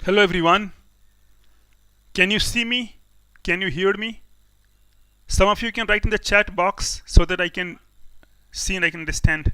Hello everyone. Can you see me? Can you hear me? Some of you can write in the chat box so that I can see and I can understand.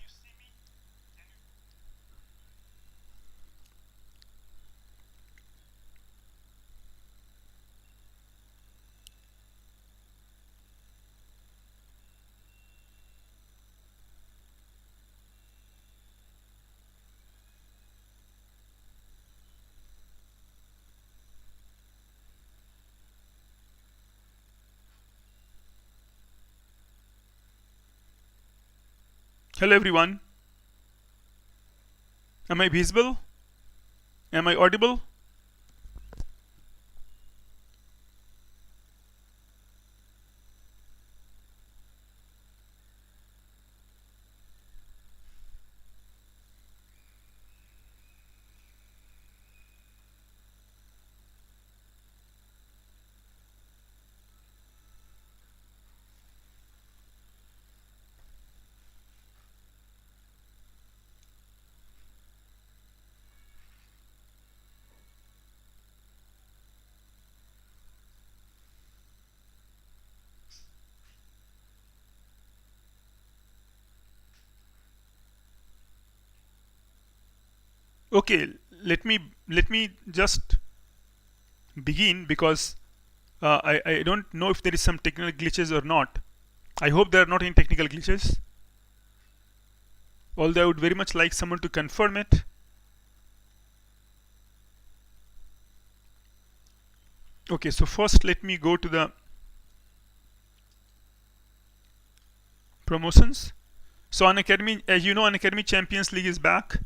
Hello everyone. Am I visible? Am I audible? Okay, let me just begin because I don't know if there is some technical glitches or not. I hope there are not any technical glitches. Although I would very much like someone to confirm it. Okay, so first let me go to the promotions. So Unacademy, as you know, Unacademy Champions League is back,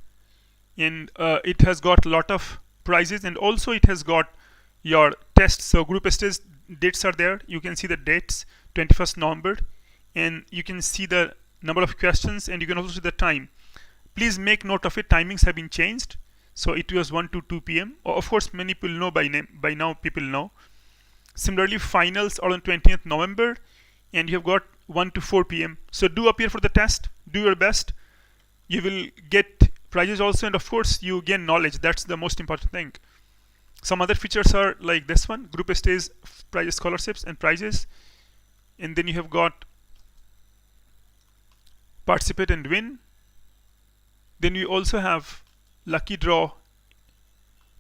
and it has got a lot of prizes, and also it has got your tests. So group stage dates are there. You can see the dates, 21st November, and you can see the number of questions, and you can also see the time. Please make note of it. Timings have been changed. So it was 1 to 2 p.m. Of course, many people know by name. By now, people know. Similarly, finals are on 20th November, and you have got 1 to 4 p.m. So do appear for the test. Do your best. You will get prizes also, and of course, you gain knowledge. That's the most important thing. Some other features are like this one: group stage prizes, scholarships, and prizes. And then you have got participate and win. Then you also have lucky draw,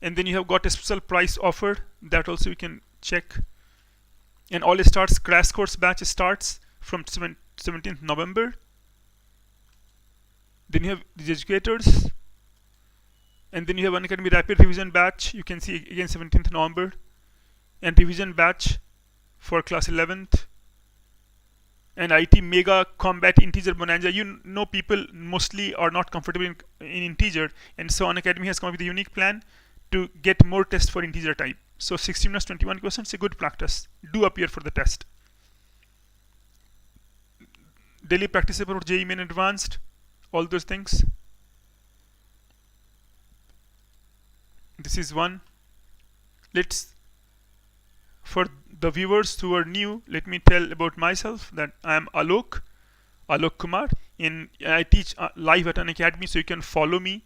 and then you have got a special price offer that also you can check. And all starts crash course batch starts from 17th November. Then you have the educators, and then you have Unacademy rapid revision batch. You can see again 17th November, and revision batch for class 11th, and IT mega combat integer bonanza. You know, people mostly are not comfortable in integer, and so Unacademy has come up with a unique plan to get more tests for integer type. So 16 minus 21 questions is a good practice. Do appear for the test. Daily practice about JEE Main Advanced, all those things. This is one. Let's, for the viewers who are new, let me tell about myself that I am Alok Kumar, and I teach live at Unacademy, so you can follow me.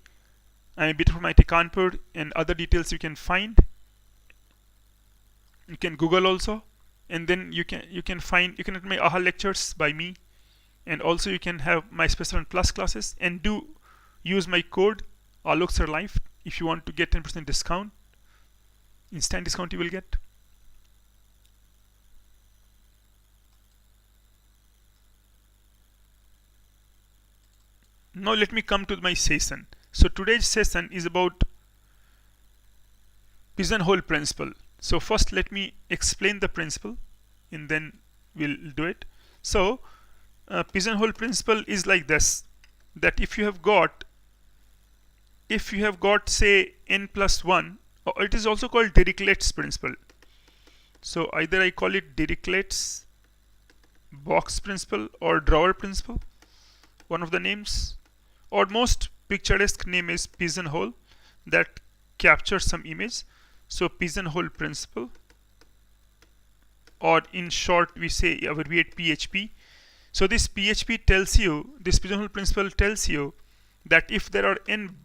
I'm a bit from IT Kanpur, and other details you can find. You can Google also, and then you can attend my AHA lectures by me, and also you can have my special and plus classes, and do use my code ALOKSIRLIFE if you want to get 10% discount. Instant discount you will get. Now let me come to my session. So today's session is about Pigeonhole Principle. So first let me explain the principle, and then we'll do it. So Pigeonhole Principle is like this: that if you have got say n plus 1, or it is also called Dirichlet's principle. So either I call it Dirichlet's box principle or drawer principle, one of the names, or most picturesque name is pigeonhole, that captures some image. So Pigeonhole Principle, or in short we say abbreviate PHP. So this PHP tells you, this Pigeonhole Principle tells you that if there are n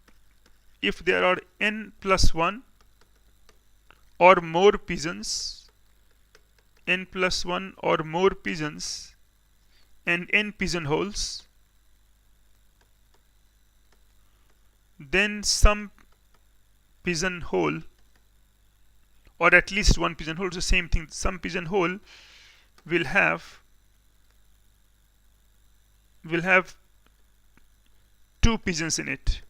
plus 1 or more pigeons, n plus 1 or more pigeons, and n pigeonholes, then some pigeonhole, or at least one pigeonhole, it's the same thing, some pigeonhole will have two pigeons in it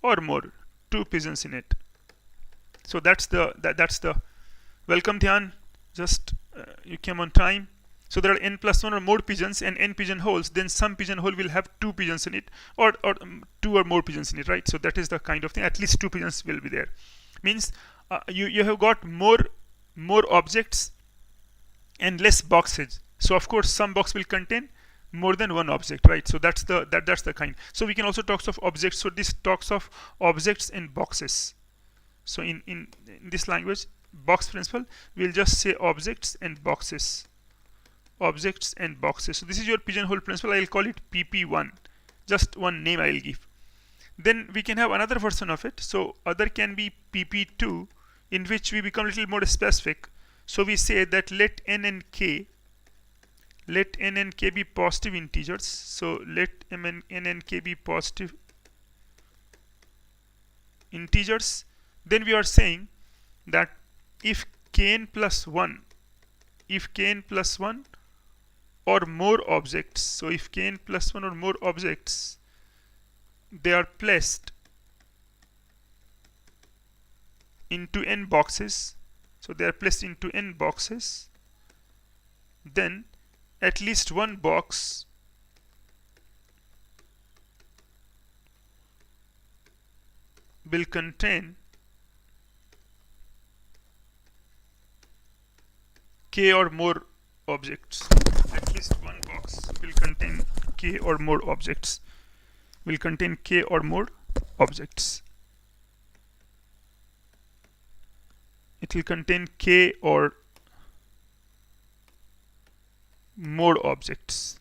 or more, two pigeons in it. So that's the welcome Dhyan, just you came on time. So there are n plus 1 or more pigeons and n pigeonholes, then some pigeonhole will have two pigeons in it, or two or more pigeons in it, right? So that is the kind of thing, at least two pigeons will be there. Means you have got more objects and less boxes. So of course some box will contain more than one object, right? So that's the kind. So we can also talk of objects. So this talks of objects and boxes. So in this language, box principle, we'll just say objects and boxes. Objects and boxes. So this is your pigeonhole principle. I'll call it PP1. Just one name I'll give. Then we can have another version of it. So other can be PP2, in which we become a little more specific. So we say that let n and k be positive integers. So let n and k be positive integers. Then we are saying that if kn plus 1 or more objects, so if kn plus 1 or more objects, they are placed into n boxes, so they are placed into n boxes, then at least one box will contain k or more objects. At least one box will contain k or more objects. Will contain k or more objects. It will contain k or more objects.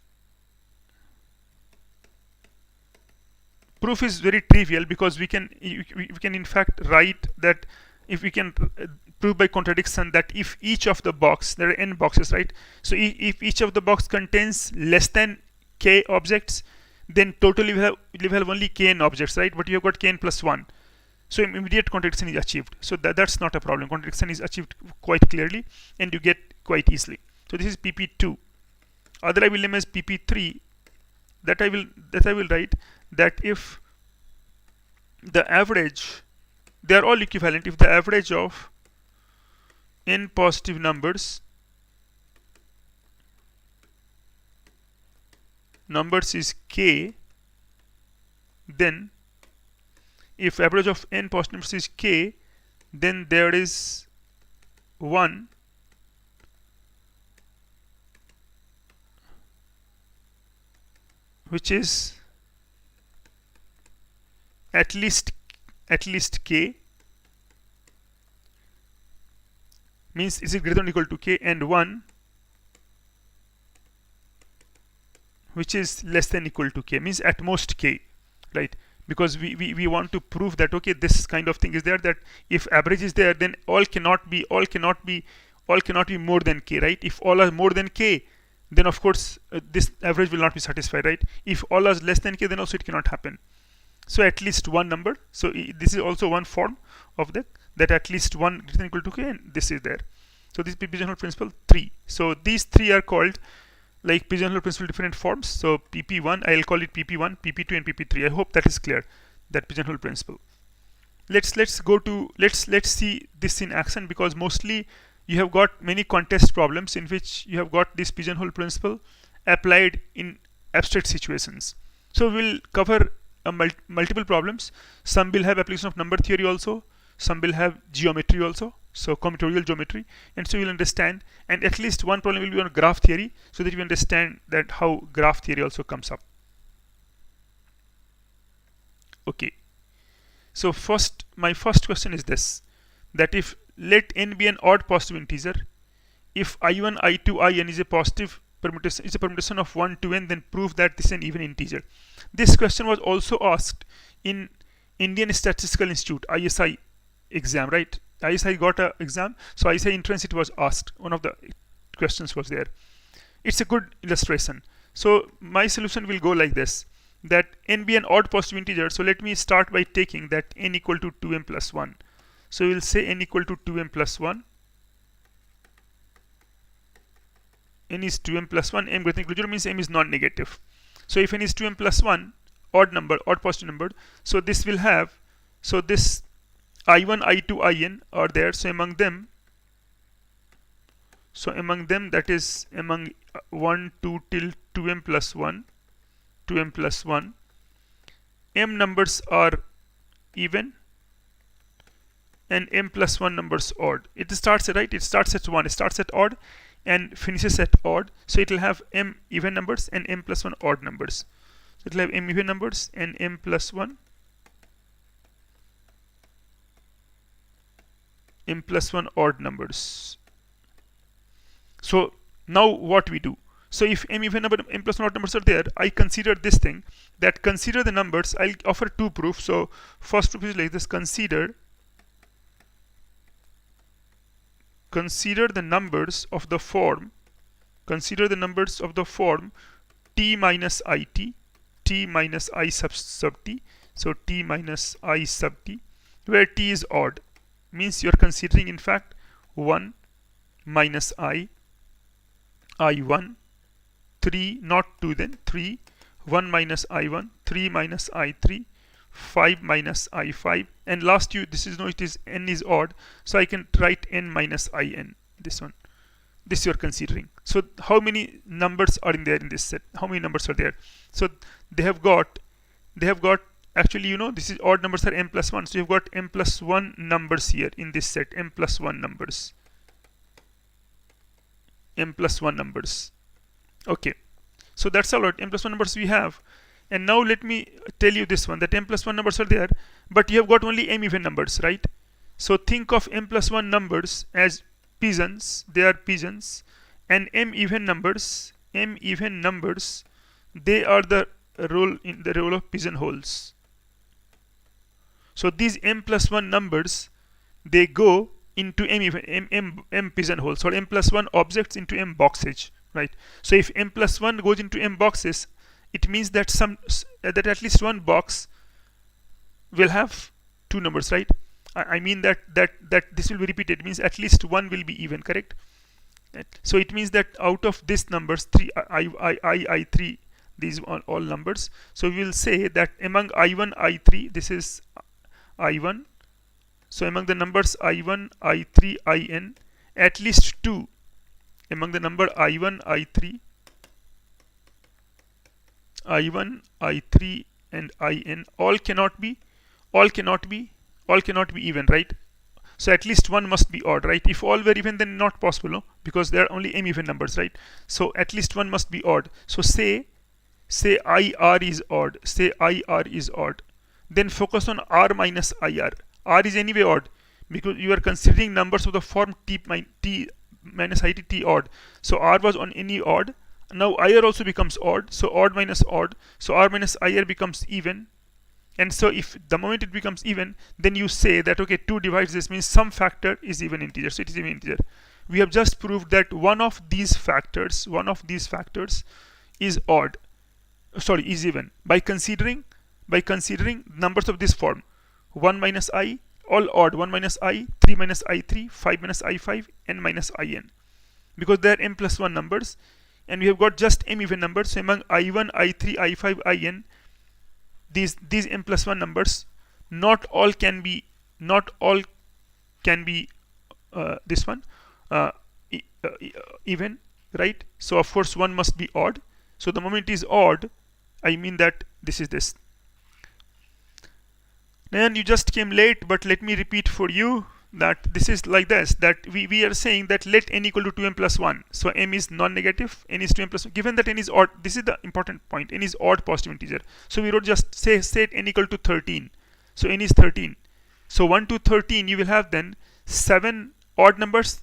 Proof is very trivial because we can in fact write that if we can prove by contradiction that if each of the box, there are n boxes, right? So if each of the box contains less than k objects, then totally we have only kn objects, right? But you have got kn plus 1. So immediate contradiction is achieved. So that's not a problem. Contradiction is achieved quite clearly and you get quite easily. So this is PP2. Other I will name as PP3. That I will write that if the average, they are all equivalent, if the average of n positive numbers is k, then if average of n positive numbers is k, then there is one which is at least k, means is it greater than or equal to k, and one which is less than or equal to k, means at most k, right? Because we want to prove that okay, this kind of thing is there, that if average is there, then all cannot be more than k, right? If all are more than k, then of course this average will not be satisfied, right? If all are less than k, then also it cannot happen. So at least one number. So this is also one form of that at least one greater than or equal to k, and this is there. So this is Pigeonhole Principle 3. So these three are called like Pigeonhole Principle different forms. So PP1, I'll call it PP1, PP2, and PP3. I hope that is clear, that Pigeonhole Principle. Let's see this in action, because mostly you have got many contest problems in which you have got this Pigeonhole Principle applied in abstract situations. So we'll cover multiple problems. Some will have application of number theory also, some will have geometry also, so combinatorial geometry, and so you'll understand, and at least one problem will be on graph theory, so that you understand that how graph theory also comes up. Okay, so my first question is this, that if let n be an odd positive integer, if I1, I2, In is a positive permutation, is a permutation of 1 to n, then prove that this is an even integer. This question was also asked in Indian Statistical Institute ISI exam, right? ISI got a exam, so ISI entrance it was asked. One of the questions was there. It's a good illustration. So my solution will go like this, that n be an odd positive integer. So let me start by taking that n equal to 2m plus 1. So we'll say n equal to 2m plus 1. N is 2m plus 1, m greater than equal to 0 means m is non-negative. So if n is 2m plus 1, odd number, odd positive number, so this will have, so this I1, I2, In are there. So among them, that is among 1, 2 till 2m plus 1, 2m plus 1, m numbers are even and m plus 1 numbers odd. It starts at, right, it starts at 1, it starts at odd and finishes at odd. So it will have m even numbers and m plus 1 odd numbers. So it will have m even numbers and m plus 1 odd numbers. So now what we do? So if m even number, m plus 1 odd numbers are there, I consider this thing, that consider the numbers. I'll offer two proofs. So first proof is like this: consider the numbers of the form, t minus it, t minus I sub t, so t minus I sub t, where t is odd, means you're considering in fact 1 minus I1, 3, not 2 then, 3, 1 minus I1, 3 minus I3, 5 minus I5, and last this is, no, it is n is odd, so I can write n minus In, this one. This you are considering. So how many numbers are in there in this set? How many numbers are there? So they have got actually, you know, this is odd numbers are m plus 1, so you've got m plus 1 numbers here in this set, m plus 1 numbers. Okay, so that's all right, m plus 1 numbers we have. And now let me tell you this one, that m plus 1 numbers are there, but you have got only m even numbers, right? So think of m plus 1 numbers as pigeons, they are pigeons, and m even numbers, they are the role of pigeonholes. So these m plus 1 numbers, they go into m pigeonholes, or m plus 1 objects into m boxes, right? So if m plus 1 goes into m boxes, it means that that at least one box will have two numbers, right? I mean that this will be repeated, means at least one will be even, correct? So it means that out of this numbers 3, I3, these are all numbers. So we will say that among I1, I3, this is I1. So among the numbers I1, I3, In, at least 2 among the number I1, I3, and In, all cannot be even, right? So at least one must be odd, right? If all were even, then not possible, no? Because they are only m even numbers, right? So at least one must be odd. So say IR is odd. Then focus on R minus IR. R is anyway odd because you are considering numbers of the form t minus it, t odd. So R was on any odd. Now IR also becomes odd. So odd minus odd. So R minus IR becomes even. And so if the moment it becomes even, then you say that, okay, 2 divides this, means some factor is even integer. So it is even integer. We have just proved that one of these factors is odd. Sorry, is even by considering numbers of this form: 1 minus I, all odd, 1 minus I, 3 minus I3, 5 minus I5, n minus In, because they are m plus 1 numbers, and we have got just m even numbers. So among I1, I3, I5, In, these m plus 1 numbers, not all can be this one even, right? So of course one must be odd. So the moment it is odd, I mean that this is this. Then you just came late, but let me repeat for you that this is like this, that we are saying that let n equal to 2m plus 1. So m is non-negative, n is 2m plus 1. Given that n is odd, this is the important point, n is odd positive integer. So we wrote just say n equal to 13. So n is 13. So 1 to 13 you will have then 7 odd numbers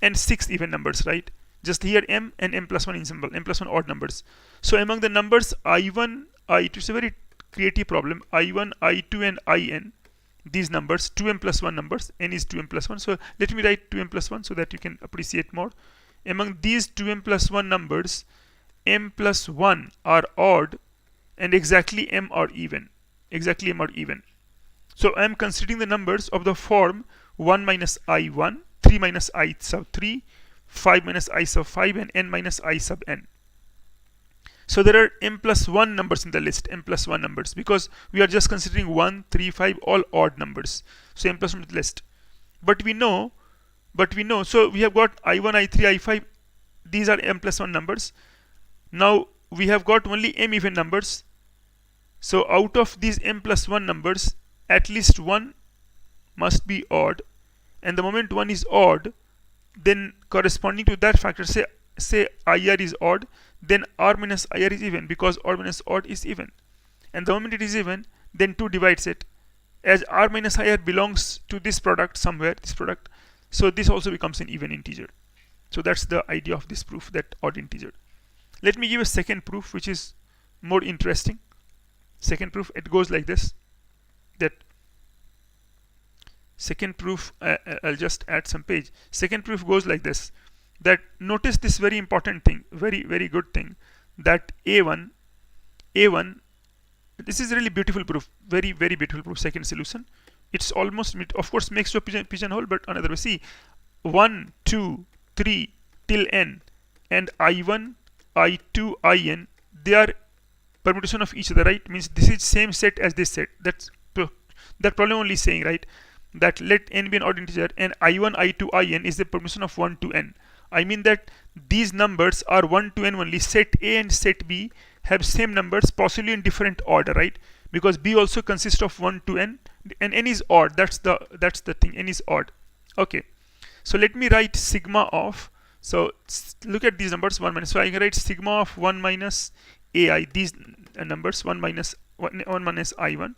and 6 even numbers, right? Just here m and m plus 1 in symbol, m plus 1 odd numbers. So among the numbers I1, I2, it's a very creative problem, I1, I2 and In, these numbers, 2m plus 1 numbers, n is 2m plus 1. So let me write 2m plus 1 so that you can appreciate more. Among these 2m plus 1 numbers, m plus 1 are odd and exactly m are even. Exactly m are even. So I am considering the numbers of the form 1 minus I1, 3 minus I sub 3, 5 minus I sub 5, and n minus I sub n. So there are m plus 1 numbers in the list, m plus 1 numbers, because we are just considering 1, 3, 5, all odd numbers. So m plus 1 in the list. But we know, so we have got I1, I3, I5, these are m plus 1 numbers. Now we have got only m even numbers. So out of these m plus 1 numbers, at least one must be odd. And the moment one is odd, then corresponding to that factor, say IR is odd, then R minus IR is even, because odd minus odd is even. And the moment it is even, then 2 divides it. As R minus IR belongs to this product somewhere, this product, so this also becomes an even integer. So that's the idea of this proof, that odd integer. Let me give a second proof which is more interesting. Second proof, it goes like this. That second proof, I'll just add some page. Second proof goes like this. That notice this very important thing, very good thing, that A1, this is a really beautiful proof, very beautiful proof. Second solution, it's almost, of course, makes to a pigeonhole, but another way. See, 1, 2, 3 till n, and I1, I2, In, they are permutation of each other, right? Means this is same set as this set. That problem only saying, right, that let n be an odd integer, and I1, I2, In is the permutation of 1 to n. I mean that these numbers are 1 to n only. Set A and set B have same numbers, possibly in different order, right? Because B also consists of 1 to n, and n is odd. That's the thing. N is odd. Okay. So let me write sigma of. So look at these numbers, 1 minus. So I can write sigma of 1 minus AI. These numbers, 1 minus I1.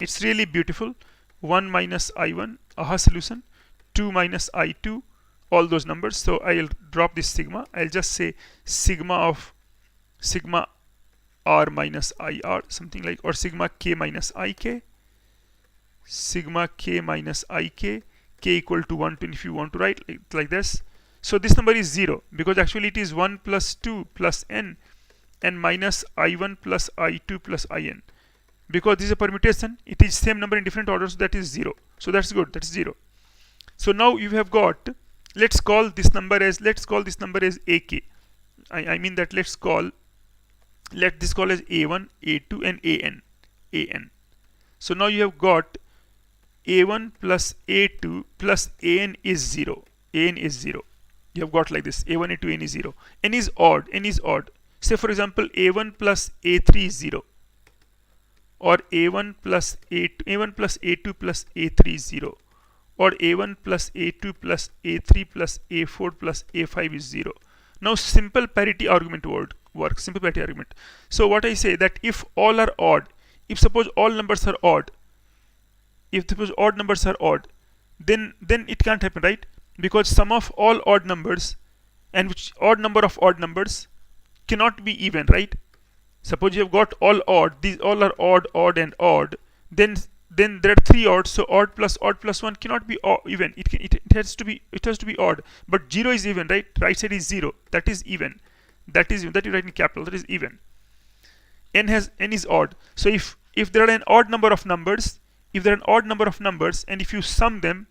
It's really beautiful. 1 minus I1, aha solution. 2 minus I2, all those numbers. So I'll drop this sigma. I'll just say sigma of sigma R minus IR, something like, or sigma K minus IK. Sigma K minus IK, K equal to 1 to, if you want to write like this. So this number is 0, because actually it is 1 plus 2 plus n, and minus I1 plus I2 plus In. Because this is a permutation, it is same number in different orders, so that is 0. So that's good, that's 0. So now you have got, let's call this number as AK. I mean that let this call as A1, A2, and AN. So now you have got A1 plus A2 plus AN is 0. AN is 0. You have got like this, A1, A2, N is 0. N is odd. Say for example, A1 plus A3 is 0. Or A1 plus A2 plus A3 is 0. Or A1 plus A2 plus A3 plus A4 plus A5 is 0. Now simple parity argument works. Simple parity argument. So what I say, that if all are odd, if suppose all numbers are odd, if suppose odd numbers are odd, then it can't happen, right? Because sum of all odd numbers and which odd number of odd numbers cannot be even, right? Suppose you have got all odd, these all are odd and odd, then there are 3 odds, so odd plus 1 cannot be even. It has to be odd. But 0 is even, right? Right side is 0. That is even. That you write in capital. That is even. N is odd. So if there are an odd number of numbers, and if you sum them,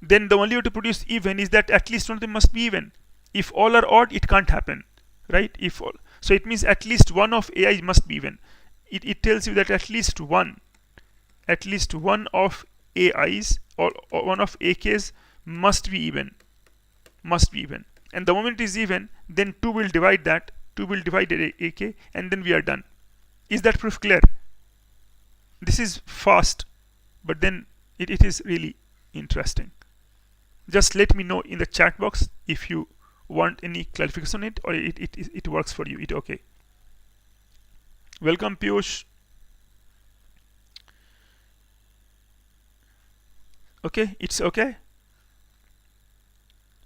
then the only way to produce even is that at least one of them must be even. If all are odd, it can't happen, right? So it means at least one of AI must be even. It tells you that at least one of AIs or one of AKs must be even. And the moment it is even, then 2 will divide that. 2 will divide AK, and then we are done. Is that proof clear? This is fast, but then it is really interesting. Just let me know in the chat box if you want any clarification on it, or it works for you. Okay. Welcome, Piyush. Okay, it's okay.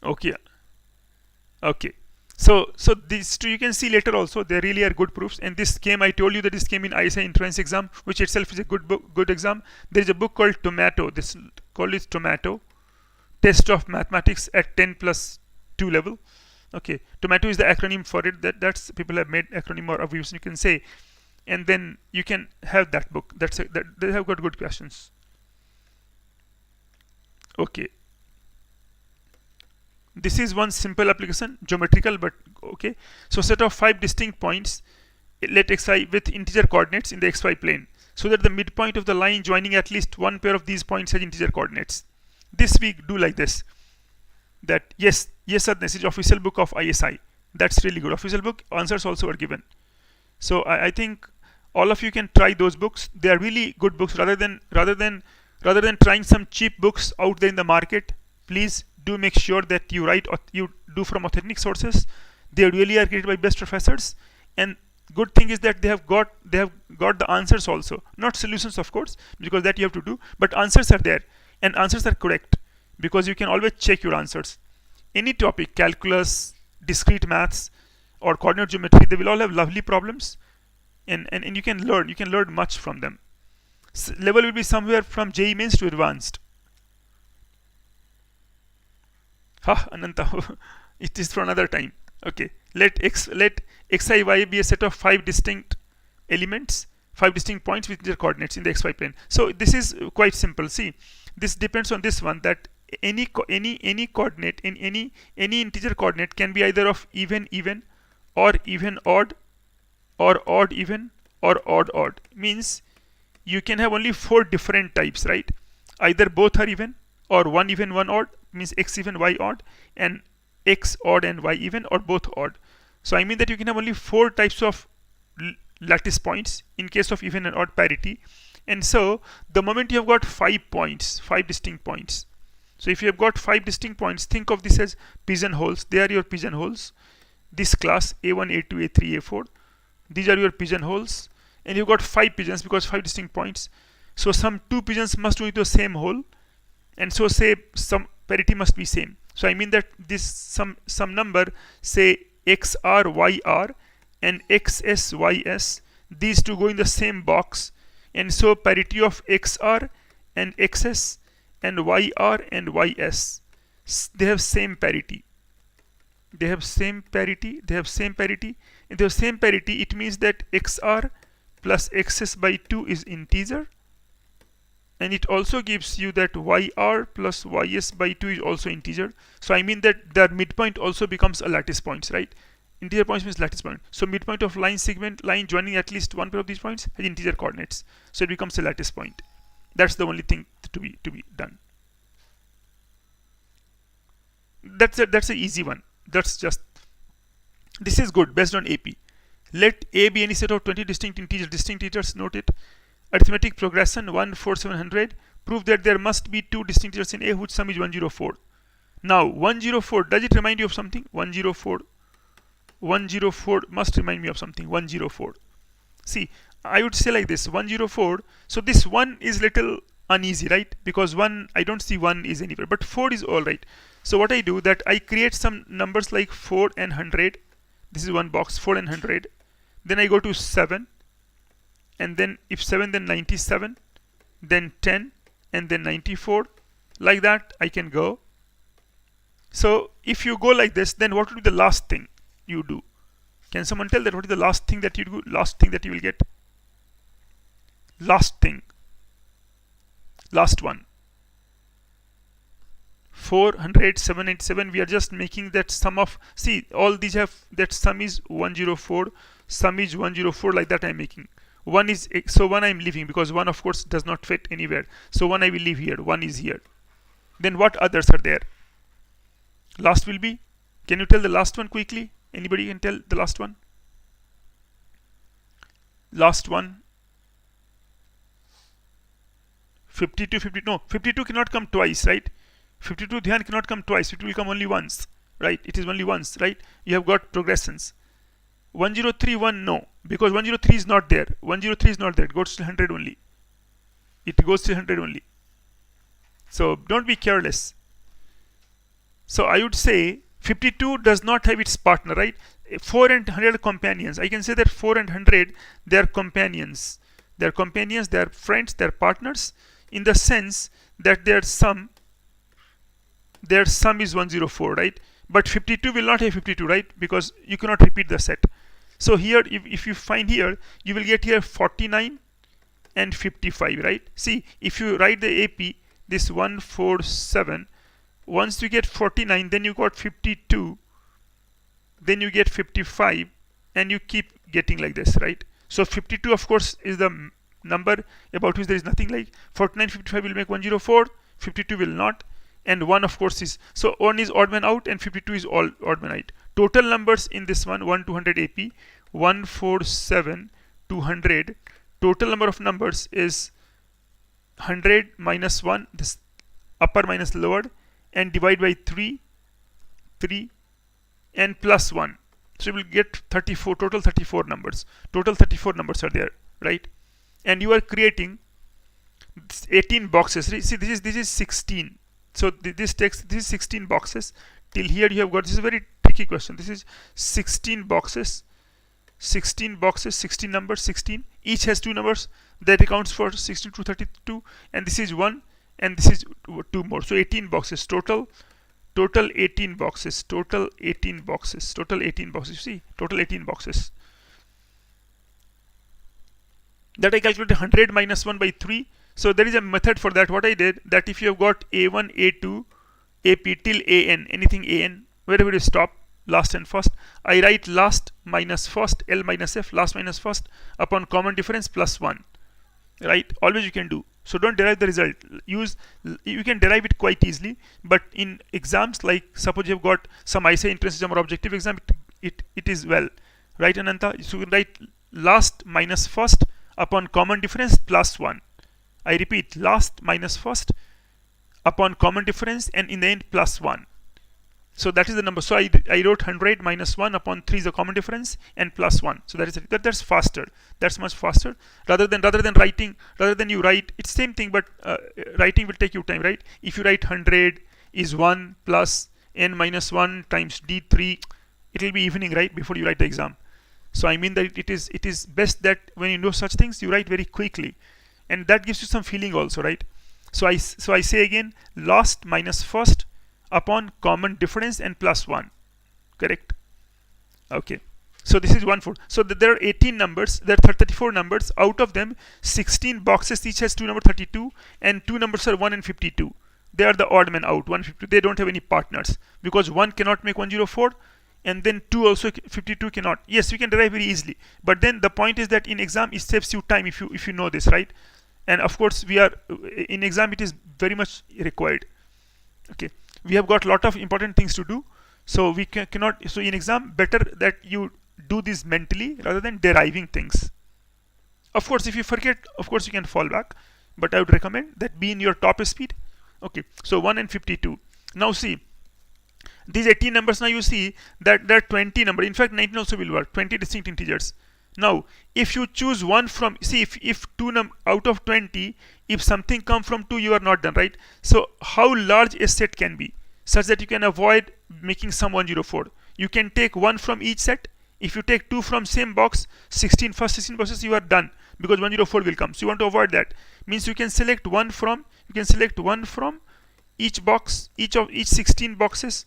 Okay. So these two you can see later also. They really are good proofs. And this came, I told you that this came in ISI entrance exam, which itself is a good book, good exam. There is a book called Tomato. This called is Tomato, Test of Mathematics at 10+2 level. Okay, Tomato is the acronym for it. That's people have made acronym or abbreviation, you can say, and then you can have that book. That they have got good questions. Okay. This is one simple application, geometrical, but okay. So set of 5 distinct points, let xi with integer coordinates in the xy plane, so that the midpoint of the line joining at least one pair of these points has integer coordinates. This we do like this. That yes sir, this is official book of ISI. That's really good. Official book, answers also are given. So I think all of you can try those books. They are really good books. Rather than trying some cheap books out there in the market, please do make sure that you do from authentic sources. They really are created by best professors, and good thing is that they have got the answers also, not solutions of course, because that you have to do, but answers are there, and answers are correct, because you can always check your answers. Any topic, calculus, discrete maths, or coordinate geometry, they will all have lovely problems, and you can learn much from them. Level will be somewhere from JEE Mains to advanced. Ananta, it is for another time. Okay, let xi y be a set of 5 distinct elements, 5 distinct points with their coordinates in the xy plane. So this is quite simple. See, this depends on this one, that any coordinate in any integer coordinate can be either of even or even odd, or odd even, or odd. Means you can have only 4 different types, right? Either both are even, or one even one odd, means x even y odd, and x odd and y even, or both odd. So I mean that you can have only 4 types of lattice points in case of even and odd parity. And so the moment you have got 5 points, 5 distinct points, so if you have got 5 distinct points, think of this as pigeonholes. They are your pigeonholes. This class A1, A2, A3, A4, these are your pigeonholes, and you've got 5 pigeons because 5 distinct points. So some 2 pigeons must go into the same hole, and so say some parity must be same. So I mean that this some number, say xr, yr, and xs, ys, these two go in the same box, and so parity of xr and xs and yr and ys, they have same parity. They have same parity. If they have same parity, it means that xr plus xs by 2 is integer, and it also gives you that yr plus ys by 2 is also integer. So I mean that their midpoint also becomes a lattice points, right? Integer points means lattice point. So midpoint of line joining at least one pair of these points has integer coordinates, so it becomes a lattice point. That's the only thing to be done. That's an easy one. This is good based on AP. Let A be any set of 20 distinct integers, note it. Arithmetic progression 1, 4, 700. Prove that there must be 2 distinct integers in A whose sum is 104. Now 104, does it remind you of something? 104 must remind me of something. 104. See, I would say like this, 104. So this 1 is little uneasy, right? Because 1, I don't see 1 is anywhere, but 4 is all right. So what I do, that I create some numbers like 4 and 100. This is one box, 4 and 100. Then I go to 7, and then if 7, then 97, then 10, and then 94. Like that I can go. So if you go like this, then what would be the last thing you do? Can someone tell that what is the last thing that you do? Last thing that you will get? Last thing. Last one. 400, 787. We are just making that sum of, see, all these have that sum is 104, sum is 104, like that I'm making. 1 is, so 1 I'm leaving because 1 of course does not fit anywhere. So 1 I will leave here, 1 is here. Then what others are there? Last will be, can you tell the last one quickly? Anybody can tell the last one? Last one. 52, 50, no, 52 cannot come twice, right? 52 dhyan cannot come twice, it will come only once, right? It is only once, right? You have got progressions. 1031, no, because 103 is not there. 103 is not there, it goes to 100 only. It goes to 100 only. So don't be careless. So I would say 52 does not have its partner, right? 4 and 100 are companions. I can say that 4 and 100, they are companions. They are companions, they are friends, they are partners, in the sense that their sum is 104, right? But 52 will not have 52, right? Because you cannot repeat the set. So here, if you find here, you will get here 49 and 55, right? See, if you write the AP, this 147, once you get 49, then you got 52, then you get 55, and you keep getting like this, right? So 52, of course, is the number about which there is nothing like. 49, 55 will make 104, 52 will not, and 1, of course, is, so 1 is odd man out and 52 is all odd man out. Total numbers in this one, 200 AP, 147, 200. Total number of numbers is 100 minus 1, this upper minus lower, and divide by 3, and plus 1. So you will get 34, total 34 numbers. Total 34 numbers are there, right? And you are creating 18 boxes. See, this is 16. So this is 16 boxes. Till here you have got, this is a very tricky question. This is 16 boxes. 16 numbers, 16. Each has 2 numbers. That accounts for 16 to 32. And this is 1. And this is 2 more. So 18 boxes total. Total 18 boxes. Total 18 boxes. Total 18 boxes. You see, total 18 boxes. That I calculated 100 minus 1 by 3. So there is a method for that. What I did, that if you have got A1, A2, AP till AN, anything AN, wherever you stop, last and first, I write last minus first, L minus F, last minus first, upon common difference plus 1. Right? Always you can do. So don't derive the result. You can derive it quite easily, but in exams, like suppose you have got some ICI entrance exam or objective exam, it is well. Right, Ananta? So you can write last minus first upon common difference plus 1. I repeat, last minus first upon common difference, and in the end plus 1. So that is the number. So I wrote 100 minus 1 upon 3 is the common difference, and plus 1. So that's faster. That's much faster. Rather than you write, it's same thing, but writing will take you time, right? If you write 100 is 1 plus n minus 1 times d3, it will be evening, right, before you write the exam. So I mean that it is best that when you know such things, you write very quickly, and that gives you some feeling also, right? So I say again, last minus first upon common difference and plus 1. Correct? Okay. So this is 1/4. So there are 18 numbers. There are 34 numbers. Out of them, 16 boxes each has 2 numbers 32, and 2 numbers are 1 and 52. They are the odd man out. 152. They don't have any partners because 1 cannot make 104, and then 2 also 52 cannot. Yes, you can derive very easily, but then the point is that in exam it saves you time if you know this, right? And of course, we are in exam, it is very much required. Okay, we have got a lot of important things to do, so we cannot. So in exam, better that you do this mentally rather than deriving things. Of course, if you forget, of course you can fall back, but I would recommend that be in your top speed. Okay, so 1 and 52. Now see, these 18 numbers, now you see that there are 20 numbers. In fact, 19 also will work. 20 distinct integers. Now, if you choose one from, see, if out of 20, if something come from 2, you are not done, right? So how large a set can be such that you can avoid making some 104? You can take 1 from each set. If you take 2 from same box, first 16 boxes, you are done, because 104 will come. So you want to avoid that. Means you can select one from each box, each 16 boxes.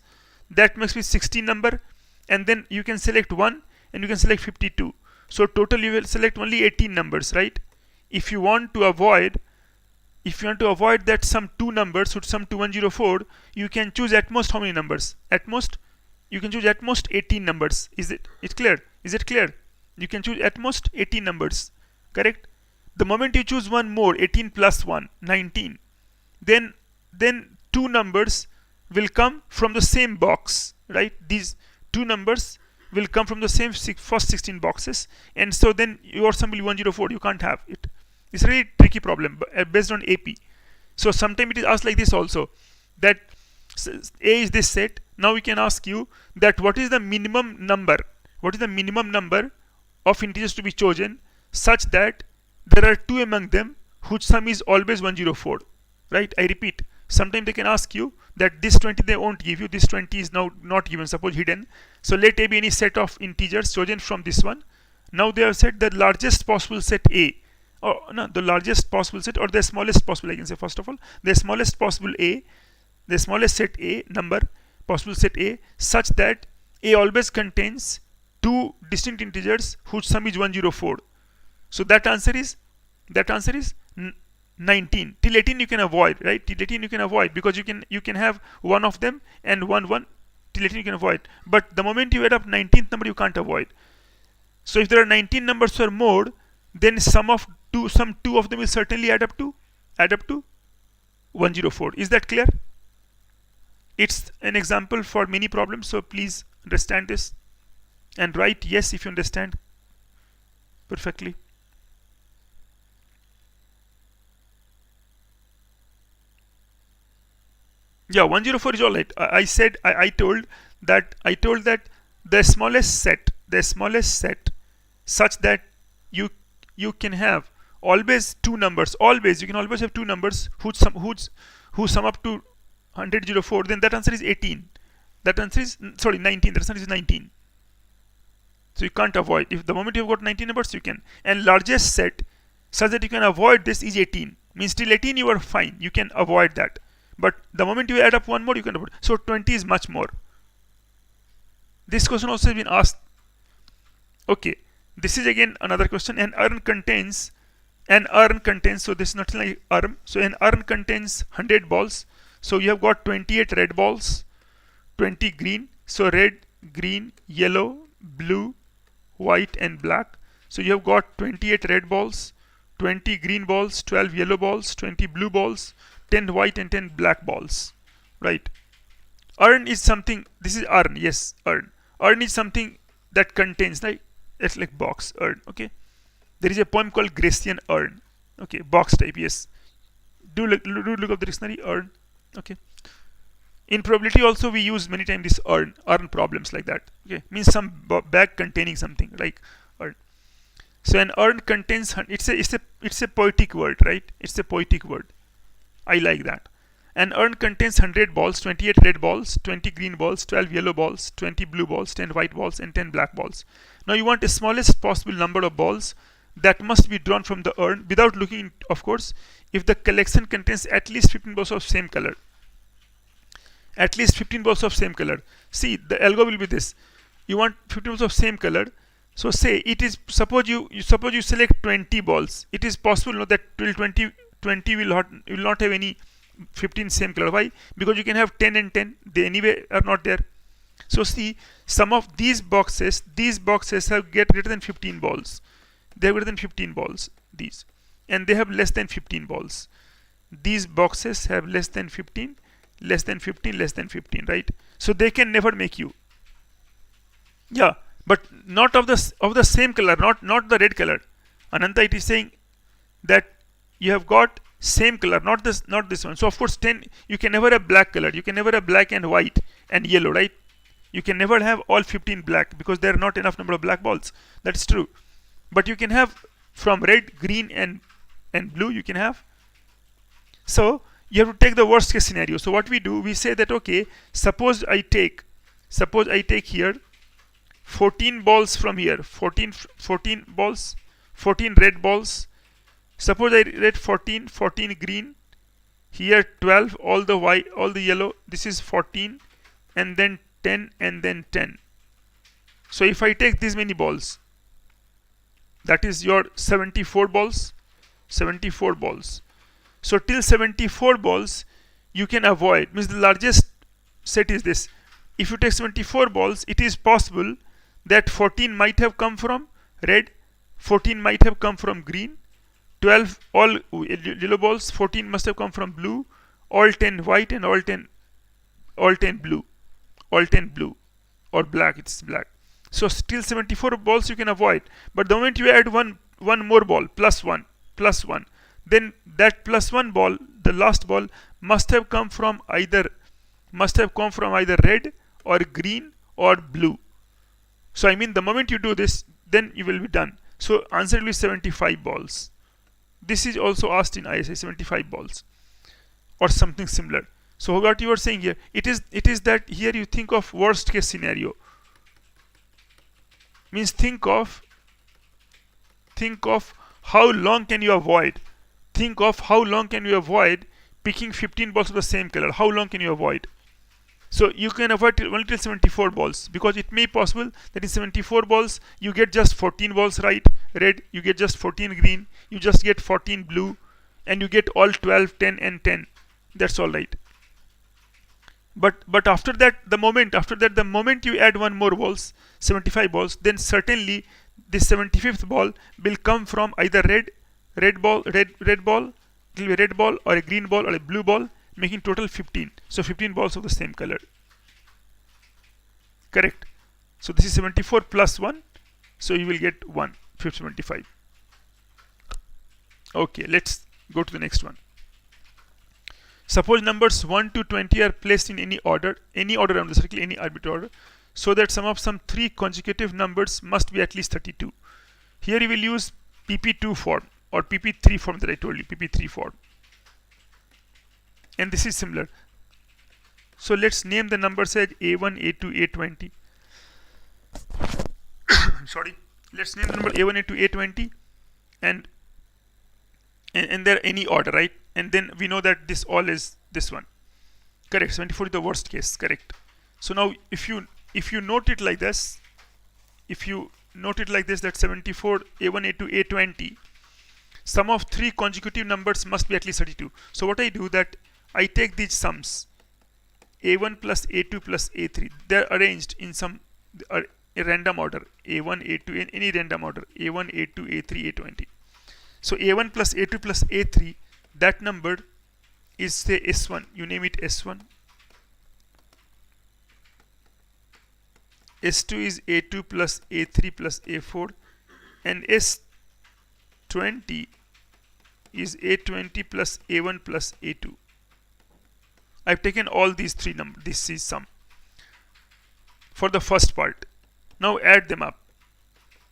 That makes me 16 number, and then you can select 1 and you can select 52. So total you will select only 18 numbers, right? If you want to avoid that some 2 numbers would sum to 104, you can choose at most how many numbers? At most, you can choose at most 18 numbers. Is it clear? Is it clear? You can choose at most 18 numbers, correct? The moment you choose one more, 18 plus 1, 19, then 2 numbers will come from the same box, right? These 2 numbers will come from the same first 16 boxes, and so then your sum will be 104. You can't have it. It's a really tricky problem based on AP. So sometimes it is asked like this also, that A is this set. Now we can ask you that what is the minimum number? What is the minimum number of integers to be chosen such that there are 2 among them whose sum is always 104, right? I repeat, sometimes they can ask you that this 20 they won't give you, this 20 is now not given, suppose hidden. So let A be any set of integers chosen from this one. Now they have said the largest possible set A, or no, the largest possible set, or the smallest possible, I can say first of all, the smallest possible A, the smallest set A number, possible set A, such that A always contains two distinct integers whose sum is 104. So that answer is 19. Till 18 you can avoid, right? Till 18 you can avoid, because you can have one of them and one. Till 18 you can avoid, but the moment you add up 19th number you can't avoid. So if there are 19 numbers or more, then some two of them will certainly add up to 104. Is that clear? It's an example for many problems, so please understand this and write yes if you understand perfectly. Yeah, 104 is all right. I told that the smallest set such that you can have always two numbers. You can always have two numbers who sum up to 104. Then that answer is 18. That answer is 19. That answer is 19. So you can't avoid. If the moment you've got 19 numbers, you can. And largest set such that you can avoid this is 18. Means till 18 you are fine. You can avoid that. But the moment you add up one more, you can avoid. So 20 is much more. This question also has been asked. Okay, this is again another question. An urn contains, so this is not like urn. So an urn contains 100 balls. So you have got 28 red balls, 20 green. So red, green, yellow, blue, white and black. So you have got 28 red balls, 20 green balls, 12 yellow balls, 20 blue balls, 10 white and 10 black balls, right? Urn is something, this is urn, yes, urn. Urn is something that contains, like, it's like box, urn, okay? There is a poem called Grecian Urn, okay, box type, yes. Do look up the dictionary, urn, okay? In probability also we use many times this urn problems like that, okay? Means some bag containing something, like urn. So an urn contains, it's a poetic word, right? It's a poetic word. I like that. An urn contains 100 balls, 28 red balls, 20 green balls, 12 yellow balls, 20 blue balls, 10 white balls and 10 black balls. Now you want the smallest possible number of balls that must be drawn from the urn without looking, of course, if the collection contains at least 15 balls of same color. At least 15 balls of same color. See, the algo will be this. You want 15 balls of same color. So say it is, suppose you select 20 balls. It is possible, no, that till 20 will not have any 15 same color. Why? Because you can have 10 and 10. They anyway are not there. So see, some of these boxes have greater than 15 balls. They have greater than 15 balls. These, and they have less than 15 balls. These boxes have less than 15, less than 15, less than 15, right? So they can never make you. Yeah, but not of the same color, not the red color. Ananta, it is saying that you have got same color, not this one. So of course 10, you can never have black color. You can never have black and white and yellow, right? You can never have all 15 black because there are not enough number of black balls. That's true. But you can have from red, green and blue, you can have. So you have to take the worst case scenario. So what we do, we say that, okay, suppose I take here 14 balls from here, 14 balls, 14 red balls. Suppose I read 14 green, here 12, all the white, all the yellow, this is 14, and then 10, and then 10. So if I take these many balls, that is your 74 balls. So till 74 balls, you can avoid, means the largest set is this. If you take 74 balls, it is possible that 14 might have come from red, 14 might have come from green, 12 all yellow balls, 14 must have come from blue, all 10 white and all 10 blue, or black, it's black. So still 74 balls you can avoid, but the moment you add one more ball, plus one, then that plus one ball, the last ball, must have come from either red or green or blue. So I mean, the moment you do this, then you will be done. So answer will be 75 balls. This is also asked in ISI, 75 balls or something similar. So what you are saying here, it is that here you think of worst case scenario. Means think of how long can you avoid. Think of how long can you avoid picking 15 balls of the same color. How long can you avoid? So you can avoid only till 74 balls, because it may be possible that in 74 balls you get just 14 balls right, red, you get just 14 green, you just get 14 blue, and you get all 12, 10 and 10. That's all right. But after that, the moment you add one more balls, 75 balls, then certainly this 75th ball will come from either red ball, it will be a red ball or a green ball or a blue ball, making total 15. So 15 balls of the same color. Correct. So this is 74 plus 1. So you will get 1, 75. Okay, let's go to the next one. Suppose numbers 1 to 20 are placed in any order around the circle, any arbitrary order, so that sum of some 3 consecutive numbers must be at least 32. Here you will use PP2 form or PP3 form that I told you, PP3 form. And this is similar. So let's name the numbers as A1, A2, A20. Sorry. Let's name the number A1, A2, A20, and they're any order, right? And then we know that this all is this one. Correct. 74 is the worst case. Correct. So now if you note it like this, that 74, A1, A2, A20, sum of 3 consecutive numbers must be at least 32. So what I do, that I take these sums, A1 plus A2 plus A3. They're arranged in some a random order, A1, A2, in any random order, A1, A2, A3, A20. So A1 plus A2 plus A3, that number is, say, S1. You name it S1. S2 is A2 plus A3 plus A4, and S20 is A20 plus A1 plus A2. I've taken all these 3 numbers. This is sum for the first part. Now add them up.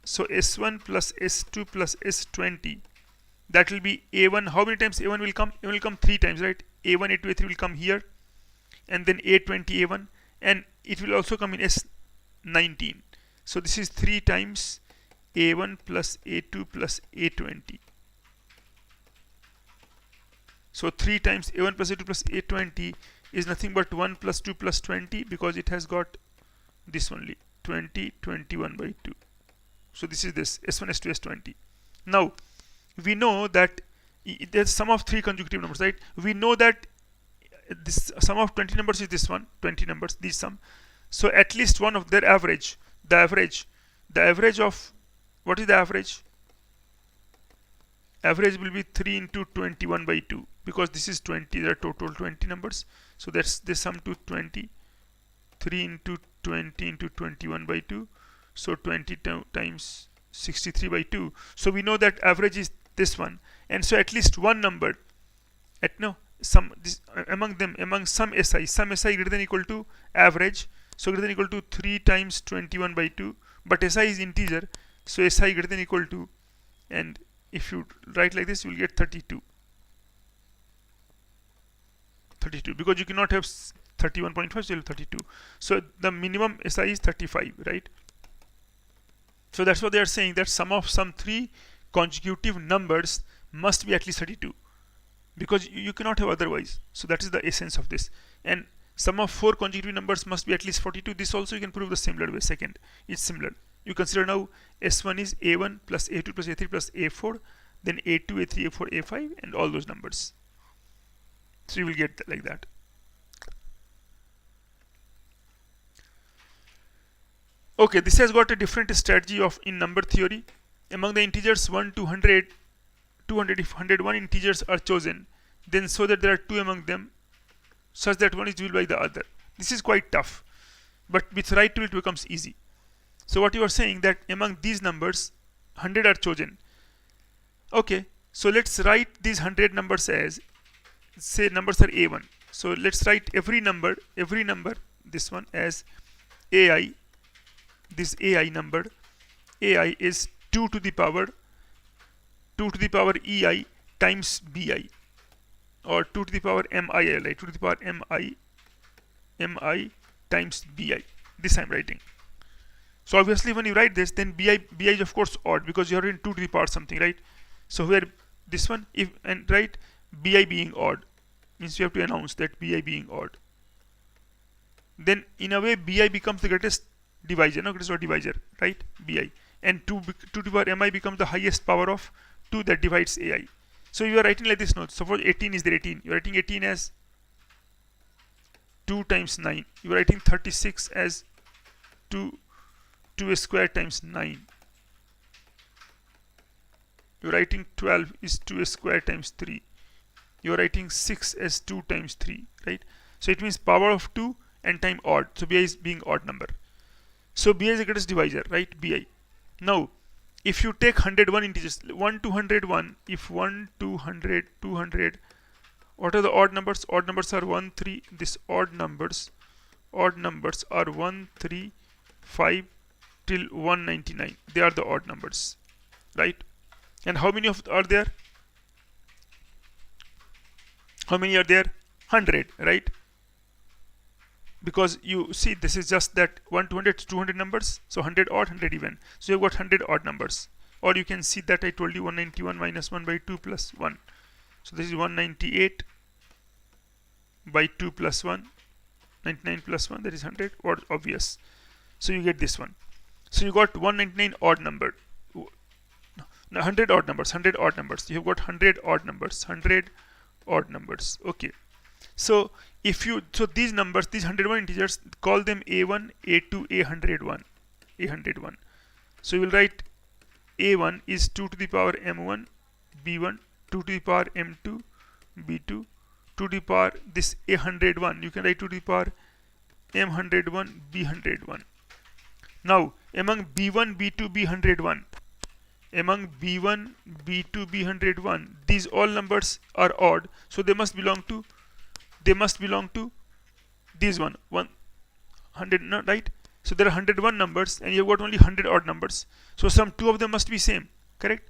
So S1 plus S2 plus S20, that will be A1. How many times A1 will come? It will come 3 times, right? A1, A2, A3 will come here, and then A20, A1, and it will also come in S19. So this is 3 times A1 plus A2 plus A20. So 3 times A1 plus A2 plus A20 is nothing but 1 plus 2 plus 20, because it has got this only, 20, 21 by 2. So this is this, S1, S2, S20. Now, we know that there's sum of 3 consecutive numbers, right? We know that this sum of 20 numbers is this one, 20 numbers, this sum. So at least one of their average, the average of, what is the average? Average will be 3 into 21 by 2, because this is 20, there are total 20 numbers. So that's the sum to 20, 3 into 20 into 21 by 2. So 20 times 63 by 2. So we know that average is this one, and so at least one number, among some SI greater than or equal to average, so greater than or equal to 3 times 21 by 2, but SI is integer, so SI greater than or equal to, and if you write like this, you will get 32, because you cannot have 31.5, so you have 32. So the minimum SI is 35, right? So that's what they are saying, that sum of some 3 consecutive numbers must be at least 32, because you cannot have otherwise. So that is the essence of this. And sum of 4 consecutive numbers must be at least 42. This also you can prove the similar way. Second, it's similar. You consider now S1 is A1 plus A2 plus A3 plus A4, then A2, A3, A4, A5, and all those numbers. So you will get like that. Okay, this has got a different strategy of in number theory. Among the integers 1 to 100, if 101 integers are chosen, then so that there are 2 among them, such that one is divisible by the other. This is quite tough, but with right tool it becomes easy. So what you are saying, that among these numbers 100 are chosen. Okay, so let's write these 100 numbers as, say numbers are A1. So let's write every number, this one, as AI. This AI number, AI is 2 to the power EI times BI. or 2 to the power mi, like 2 to the power mi times bi. This I'm writing. So obviously when you write this, then bi is of course odd, because you're in 2 to the power something, right? So where this one, if and write bi being odd, means you have to announce that bi being odd. Then in a way bi becomes the greatest divisor, no, greatest odd divisor, right? Bi, and 2 to the power mi becomes the highest power of 2 that divides ai. So you are writing like this note. Suppose 18 is there, 18. You are writing 18 as 2 times 9. You are writing 36 as 2 square times 9. You are writing 12 is 2 square times 3. You are writing 6 as 2 times 3, right? So it means power of 2 and time odd. So bi is being odd number. So bi is the greatest divisor, right? Bi. Now, if you take 101 integers, 1 to 101, if 1 to 100, 200, what are the odd numbers? Odd numbers are 1, 3. This odd numbers are 1, 3, 5 till 199. They are the odd numbers, right? And how many of are there? How many are there? 100, right? Because you see, this is just that 1 to 100 is 200 numbers, so 100 odd, 100 even. So you've got 100 odd numbers. Or you can see that I told you 191 minus 1 by 2 plus 1. So this is 198 by 2 plus 1, 99 plus 1, that is 100, or obvious. So you get this one. So you got 199 odd number. No, 100 odd numbers, 100 odd numbers. You've got 100 odd numbers, 100 odd numbers. Okay. So if you, so these numbers, these 101 integers, call them a1, a2, a101, a101. So you will write a1 is 2 to the power m1, b1, 2 to the power m2, b2, 2 to the power this a101. You can write 2 to the power m101, b101. Now among b1, b2, b101, among b1, b2, b101, these all numbers are odd, so they must belong to this one, 100, no, right? So there are 101 numbers and you've got only 100 odd numbers. So some 2 of them must be same, correct?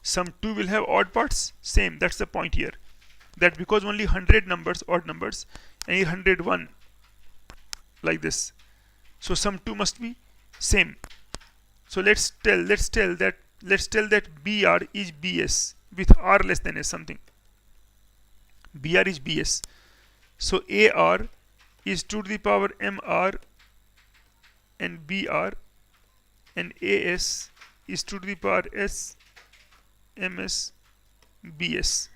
Some 2 will have odd parts, same. That's the point here. That because only 100 numbers, odd numbers, and 101 like this. So some 2 must be same. So let's tell that BR is BS with R less than S something. BR is BS. So AR is 2 to the power MR and BR, and AS is 2 to the power S MS BS,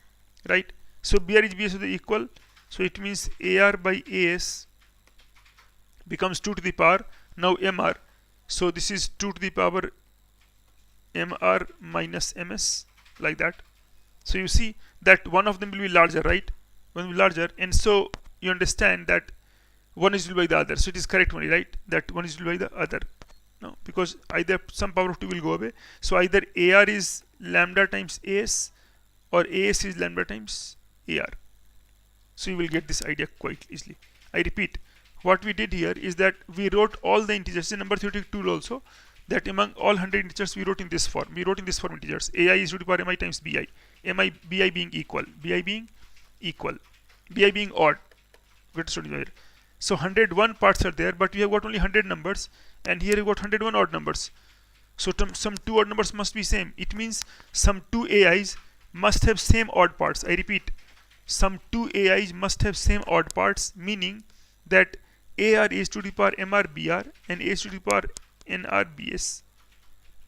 right? So BR is BS, so they equal. So it means AR by AS becomes 2 to the power now MR. So this is 2 to the power MR minus MS, like that. So you see that one of them will be larger, right? One will be larger, and so you understand that one is divided by the other. So it is correct only, right? That one is divided by the other. No, because either some power of 2 will go away. So either AR is lambda times AS or AS is lambda times AR. So you will get this idea quite easily. I repeat, what we did here is that we wrote all the integers in number theoretic tool also, that among all 100 integers we wrote in this form. We wrote in this form integers. AI is 2 to the power mi times bi. Bi being equal. Bi being equal. Bi being odd. So 101 parts are there, but we have got only 100 numbers, and here you got 101 odd numbers. So some 2 odd numbers must be same. It means some 2 AIs must have same odd parts. I repeat, some 2 AIs must have same odd parts, meaning that AR is 2 to the power MR BR and A is 2 to the power NR BS.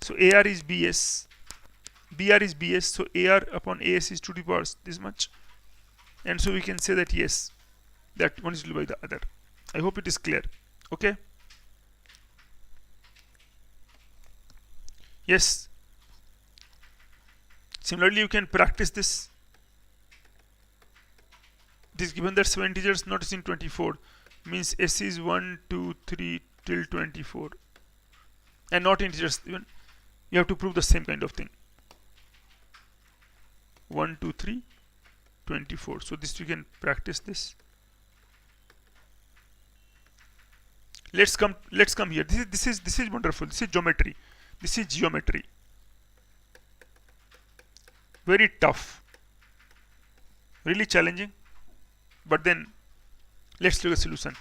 So AR is BS, BR is BS, so AR upon AS is 2 to the power this much. And so we can say that yes, that one is divided by the other. I hope it is clear. Okay. Yes. Similarly, you can practice this. It is given that 7 integers not in 24 means S is 1, 2, 3 till 24, and not integers. Even you have to prove the same kind of thing. 1, 2, 3, 24. So this you can practice this. Let's come here. This is wonderful. This is geometry. This is geometry. Very tough. Really challenging. But then let's look at the solution.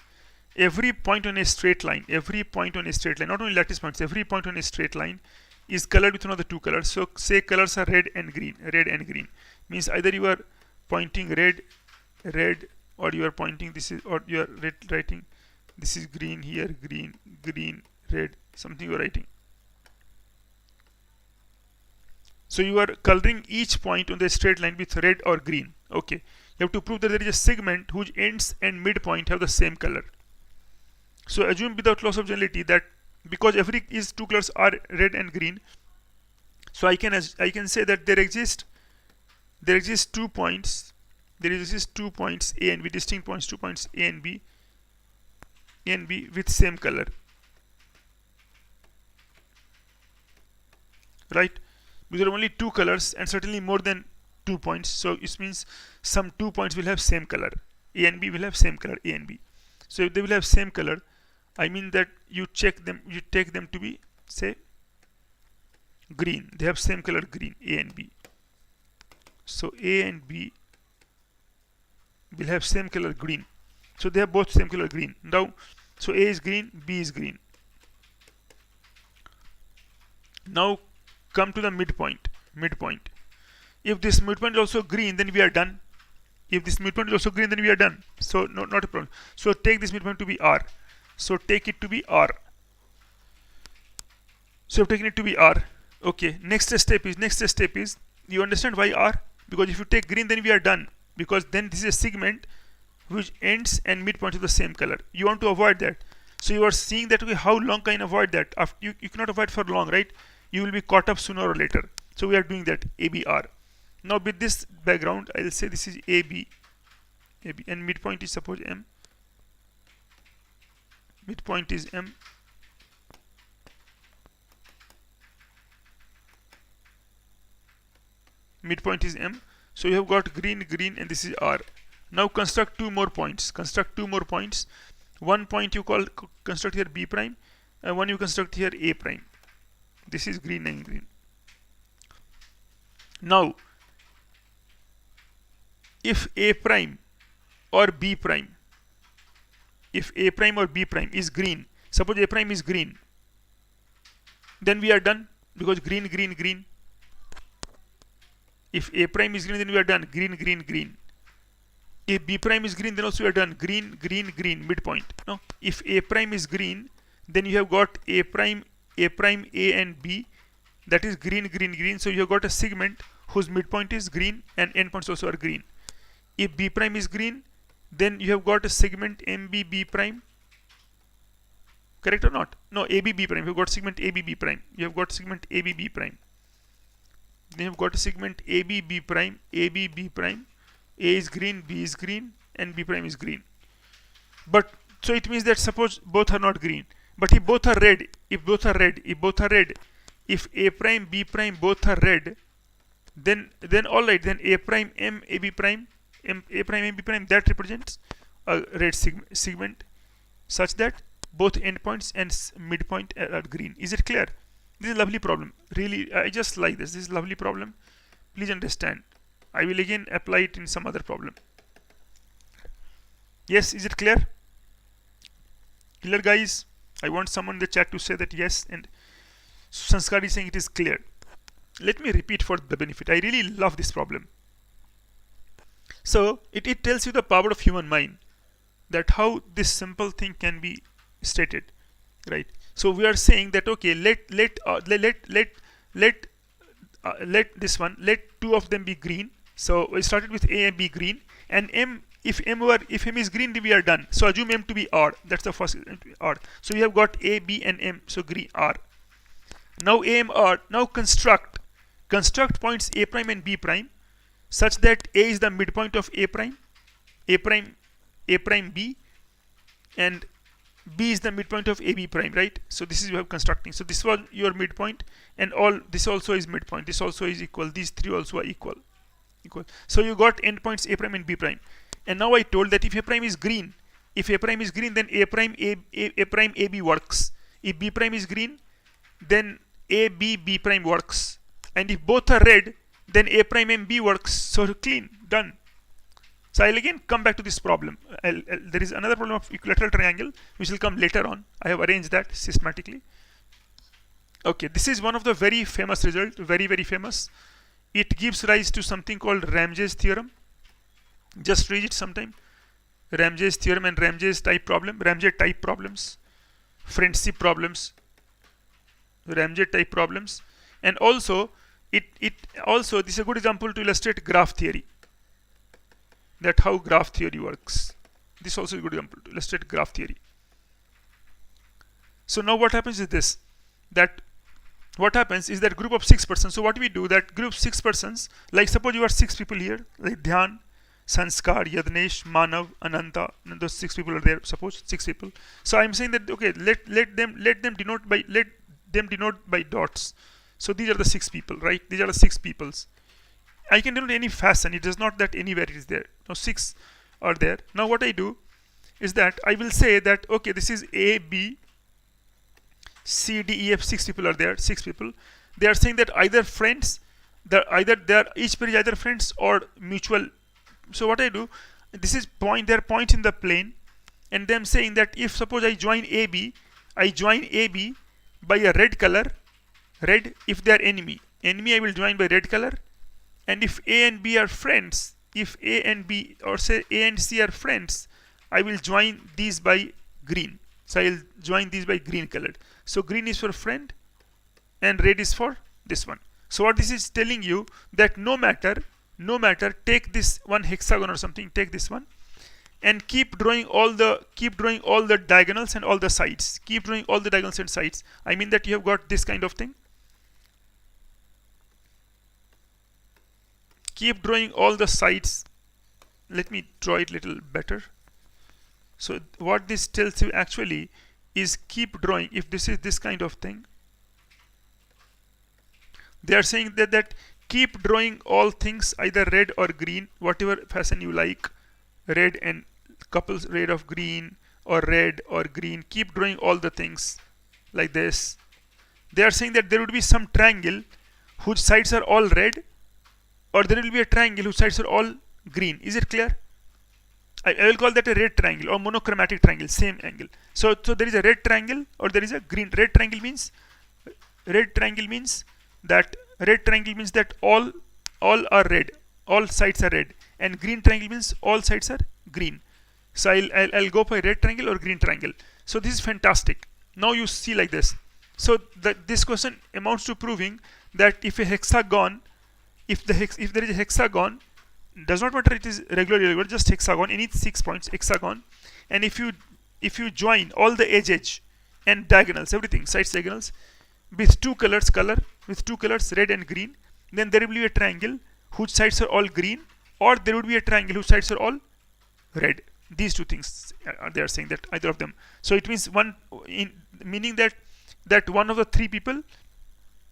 Every point on a straight line, not only lattice points, every point on a straight line is colored with one of the two colors. So say colors are red and green. Red and green means either you are pointing red, or you are pointing or you are writing this is green here, green, red, something you are writing. So you are coloring each point on the straight line with red or green. Okay, you have to prove that there is a segment whose ends and midpoint have the same color. So assume without loss of generality that because every is two colors are red and green, so I can say that there exist 2 points. There exist 2 points A and B, distinct points, 2 points A and B with same color, right? Because there are only 2 colors and certainly more than 2 points, so it means some 2 points will have same color. A and B will have same color, A and B. So if they will have same color, I mean that you take them to be, say, green. They have same color, green, A and B. So A and B will have same color, green. So they have both same color, green. Now, so A is green, B is green. Now come to the midpoint. If this midpoint is also green, then we are done. So not a problem. So take this midpoint to be R. So take it to be R. So I've taken it to be R. Okay. Next step is you understand why R? Because if you take green, then we are done. Because then this is a segment which ends and midpoint is the same color. You want to avoid that. So you are seeing that, okay, how long can I avoid that? You cannot avoid for long, right? You will be caught up sooner or later. So we are doing that, ABR. Now with this background, I will say this is AB, and midpoint is suppose M. Midpoint is M. Midpoint is M. So you have got green, and this is R. Now construct 2 more points. One point you construct here B prime, and one you construct here A prime. This is green and green. Now, if A prime or B prime, is green, suppose A prime is green, then we are done, because green. If A prime is green, then we are done, green. If B prime is green, then also we are done, green, midpoint. No, if A prime is green, then you have got A prime, A and B, that is green. So you have got a segment whose midpoint is green and endpoints also are green. If B prime is green, then you have got a segment MB prime. Correct or not? No, ABB prime. You have got segment ABB prime. You have got segment ABB prime. Then you have got a segment ABB prime. A is green, B is green, and B prime is green. But so it means that suppose both are not green, but if both are red, if A prime, B prime both are red, then all right, then A prime, M, AB prime, A prime, AB prime, that represents a red segment such that both endpoints and midpoint are green. Is it clear? This is a lovely problem. Really, I just like this. This is a lovely problem. Please understand. I will again apply it in some other problem. Yes, is it clear? Clear, guys? I want someone in the chat to say that yes, and Sanskar is saying it is clear. Let me repeat for the benefit. I really love this problem. So it tells you the power of human mind, that how this simple thing can be stated, right? So we are saying that, okay, let two of them be green. So we started with A and B green, and M. If M is green, then we are done. So assume M to be R. That's the first R. So we have got A, B, and M. So green R. Now A, M, R. Now construct points A prime and B prime, such that A is the midpoint of A prime, B, and B is the midpoint of AB prime, right? So this is you have constructing. So this was your midpoint, and all this also is midpoint. This also is equal. These three also are equal. So you got endpoints A prime and B prime. And now I told that if A prime is green, then A prime AB works. If B prime is green, then B prime works. And if both are red, then A prime and B works. So clean, done. So I'll again come back to this problem. There is another problem of equilateral triangle which will come later on. I have arranged that systematically. Okay, this is one of the very famous results, very famous. It gives rise to something called Ramses Theorem. Just read it sometime. Ramses Theorem and Ramsey type problems, friendship problems, Ramsey type problems, and also this is a good example to illustrate graph theory. That how graph theory works. This also is a good example to illustrate graph theory. So now what happens is this, that group of 6 persons. So what we do, that group 6 persons, like suppose you are 6 people here, like Dhyan, Sanskar, Yadnesh, Manav, Ananta, and those 6 people are there. Suppose 6 people. So I'm saying that okay, let them denote by dots. So these are the 6 people, right? These are the 6 peoples. I can denote any fashion. It is not that anywhere it is there. Now 6 are there. Now what I do is that I will say that okay, this is A, B, C, D, E, F. 6 people are there. 6 people. They are saying that either friends, each pair is either friends or mutual. So what I do, this is there are points in the plane, and them saying that if suppose I join AB by a red color, red. If they are enemy I will join by red color. And if A and B are friends, if A and B, or say A and C are friends, I will join these by green. So I will join these by green colored. So green is for friend and red is for this one. So what this is telling you, that no matter, take this one hexagon or something, take this one, and keep drawing all the diagonals and all the sides. Keep drawing all the diagonals and sides. I mean that you have got this kind of thing. Keep drawing all the sides. Let me draw it a little better. So what this tells you actually is keep drawing. If this is this kind of thing, they are saying that keep drawing all things either red or green, whatever fashion you like, red and couples red of green or red or green. Keep drawing all the things like this. They are saying that there would be some triangle whose sides are all red, or there will be a triangle whose sides are all green. Is it clear? I will call that a red triangle or monochromatic triangle, same angle. So there is a red triangle or there is a green. Red triangle means that all are red, all sides are red, and green triangle means all sides are green. So I'll go for a red triangle or green triangle. So this is fantastic. Now you see like this. So this question amounts to proving that if a hexagon, if there is a hexagon, does not matter it is regular, irregular, just hexagon, any 6 points hexagon, and if you join all the edge and diagonals, everything, sides, diagonals, with two colors, red and green, then there will be a triangle whose sides are all green, or there would be a triangle whose sides are all red. These two things they are saying, that either of them. So it means meaning that one of the 3 people,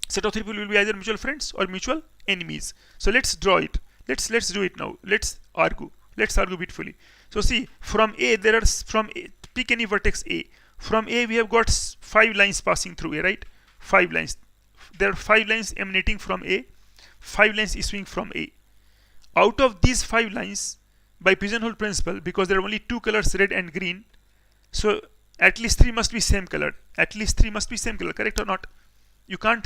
set of 3 people will be either mutual friends or mutual enemies. So let's draw it. Let's do it now. Let's argue beautifully. So see, from A pick any vertex A. From A we have got 5 lines passing through A, right? 5 lines. There are 5 lines emanating from A, 5 lines issuing from A. Out of these 5 lines, by Pigeonhole Principle, because there are only 2 colors, red and green, so at least 3 must be same color. Correct or not? You can't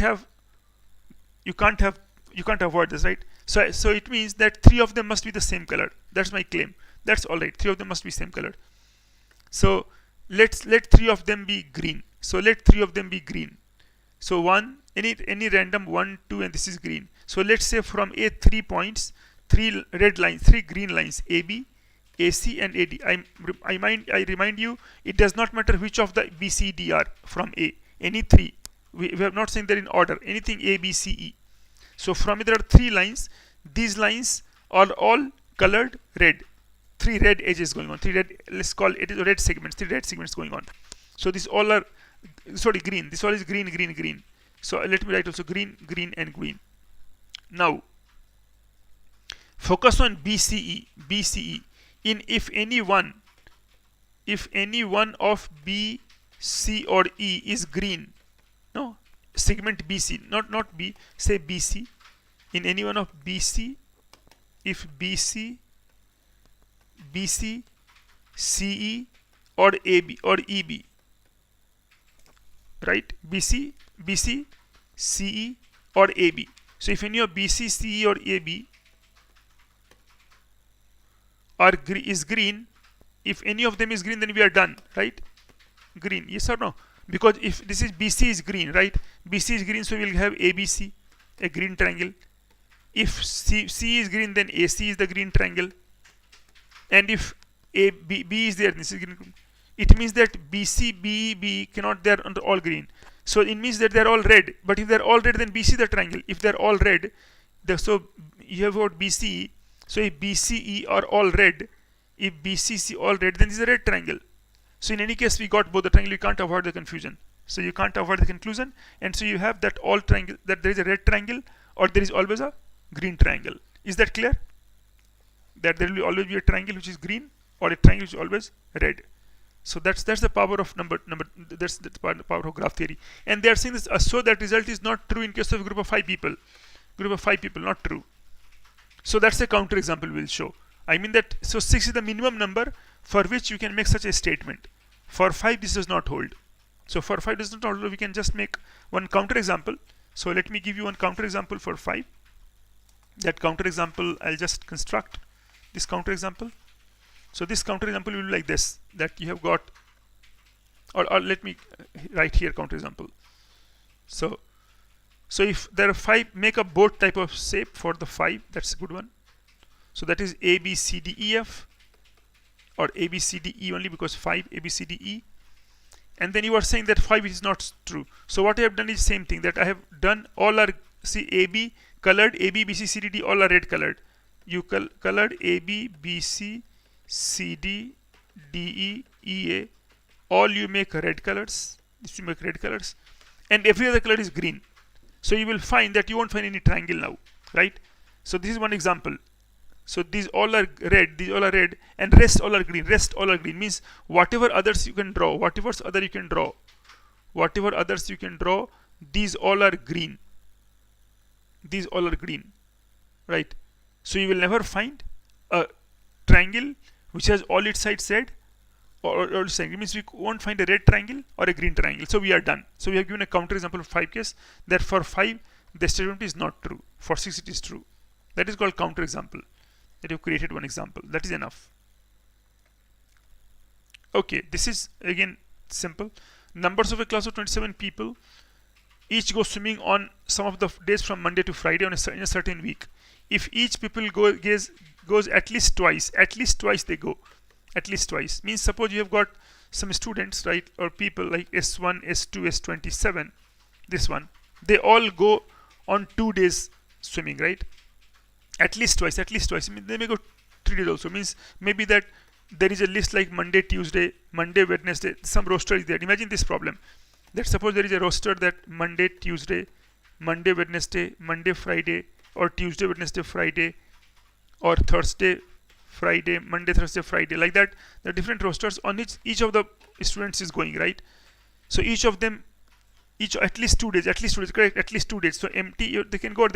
avoid this, right? So it means that 3 of them must be the same color. That's my claim. That's all right. 3 of them must be same color. So let 3 of them be green. So let 3 of them be green. So any random 1, 2, and this is green. So let's say from A 3 points, 3 red lines, 3 green lines, AB, AC, and AD. I remind you, it does not matter which of the B, C, D are from A. Any 3. We have not saying that in order. Anything A, B, C, E. So from it there are 3 lines. These lines are all colored red. 3 red edges going on. 3 red. Let's call it red segments. 3 red segments going on. So these all are green. This all is green, green, green. So let me write also green, green, and green. Now focus on BCE. BCE. If any one of B, C, or E is green, no, segment BC, not B, say BC. In any one of BC, if BC BC, CE, or AB or EB, right? BC, CE, or AB. So if any of BC, CE, or AB is green, if any of them is green, then we are done, right? Green, yes or no? Because if this is BC is green, right? BC is green, so we'll have ABC, a green triangle. If C is green, then AC is the green triangle. And if B is there, this is green. It means that BC, B cannot, they are under all green. So it means that they are all red. But if they are all red, then BC the triangle. If they are all red, so you have got BCE. So if BCE are all red, if BCC all red, then this is a red triangle. So in any case, we got both the triangle. You can't avoid the confusion. So you can't avoid the conclusion. And so you have that all triangle, that there is a red triangle or there is always a green triangle. Is that clear? That there will always be a triangle which is green or a triangle which is always red. So that's the power of that's the power of graph theory. And they are saying this, so that result is not true in case of a group of 5 people. Group of 5 people, not true. So that's a counter example we'll show. I mean that, so 6 is the minimum number for which you can make such a statement. For 5, this does not hold. So for 5 does not hold, we can just make one counter example. So let me give you one counter example for 5. That counter example, I'll just construct this counter example. So this counter example will be like this, that you have got, or let me write here counter example. So if there are 5, make a boat type of shape for the 5, that's a good one. So that is A, B, C, D, E, F, or A, B, C, D, E only because 5, A, B, C, D, E. And then you are saying that 5 is not true. So what I have done is same thing, that I have done all are, see, A, B colored, A, B, B, C, C, D, D, all are red colored. You colored A, B, B, C, C, D, D, E, E, A. All you make red colors. This you make red colors. And every other color is green. So you will find that you won't find any triangle now, right? So this is one example. So these all are red, these all are red, and rest all are green. Rest all are green means whatever others you can draw, whatever other you can draw, whatever others you can draw, these all are green. These all are green, right? So you will never find a triangle which has all its sides red, or saying it means we won't find a red triangle or a green triangle. So we are done. So we have given a counter example of 5 case that for 5 the statement is not true. For 6 it is true. That is called counter example. That you created one example. That is enough. Okay, this is again simple. Numbers of a class of 27 people each go swimming on some of the days from Monday to Friday in a certain week. If each people goes at least twice they go. At least twice. Means suppose you have got some students, right, or people like S1, S2, S27, this one. They all go on 2 days swimming, right? At least twice. I mean, they may go 3 days also. Means maybe that there is a list like Monday, Tuesday, Monday, Wednesday. Some roster is there. Imagine this problem. That suppose there is a roster that Monday, Tuesday, Monday, Wednesday, Monday, Friday, or Tuesday, Wednesday, Friday, or Thursday, Friday, Monday, Thursday, Friday. Like that, the different rosters on each of the students is going, right? So each of them, at least 2 days, correct? At least 2 days. So empty, they can go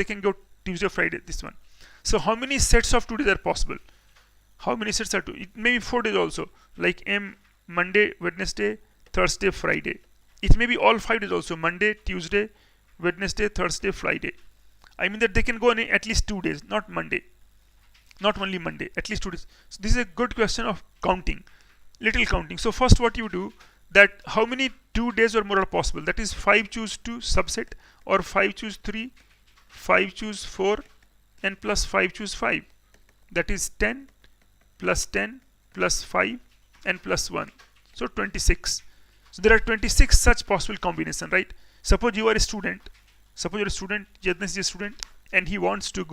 Tuesday, Friday, this one. So how many sets of 2 days are possible? How many sets are 2? It may be 4 days also, like Monday, Wednesday, Thursday, Friday. It may be all 5 days also, Monday, Tuesday, Wednesday, Thursday, Friday. I mean that they can go on at least 2 days, not Monday. Not only Monday, at least 2 days. So this is a good question of counting, little counting. So first what you do, that how many 2 days or more are possible? That is 5 choose 2 subset, or 5 choose 3, 5 choose 4, and plus 5 choose 5. That is 10 plus 10 plus 5 and plus 1. So 26. So there are 26 such possible combinations, right? Suppose you are a student. Yadnis is a student, and he wants to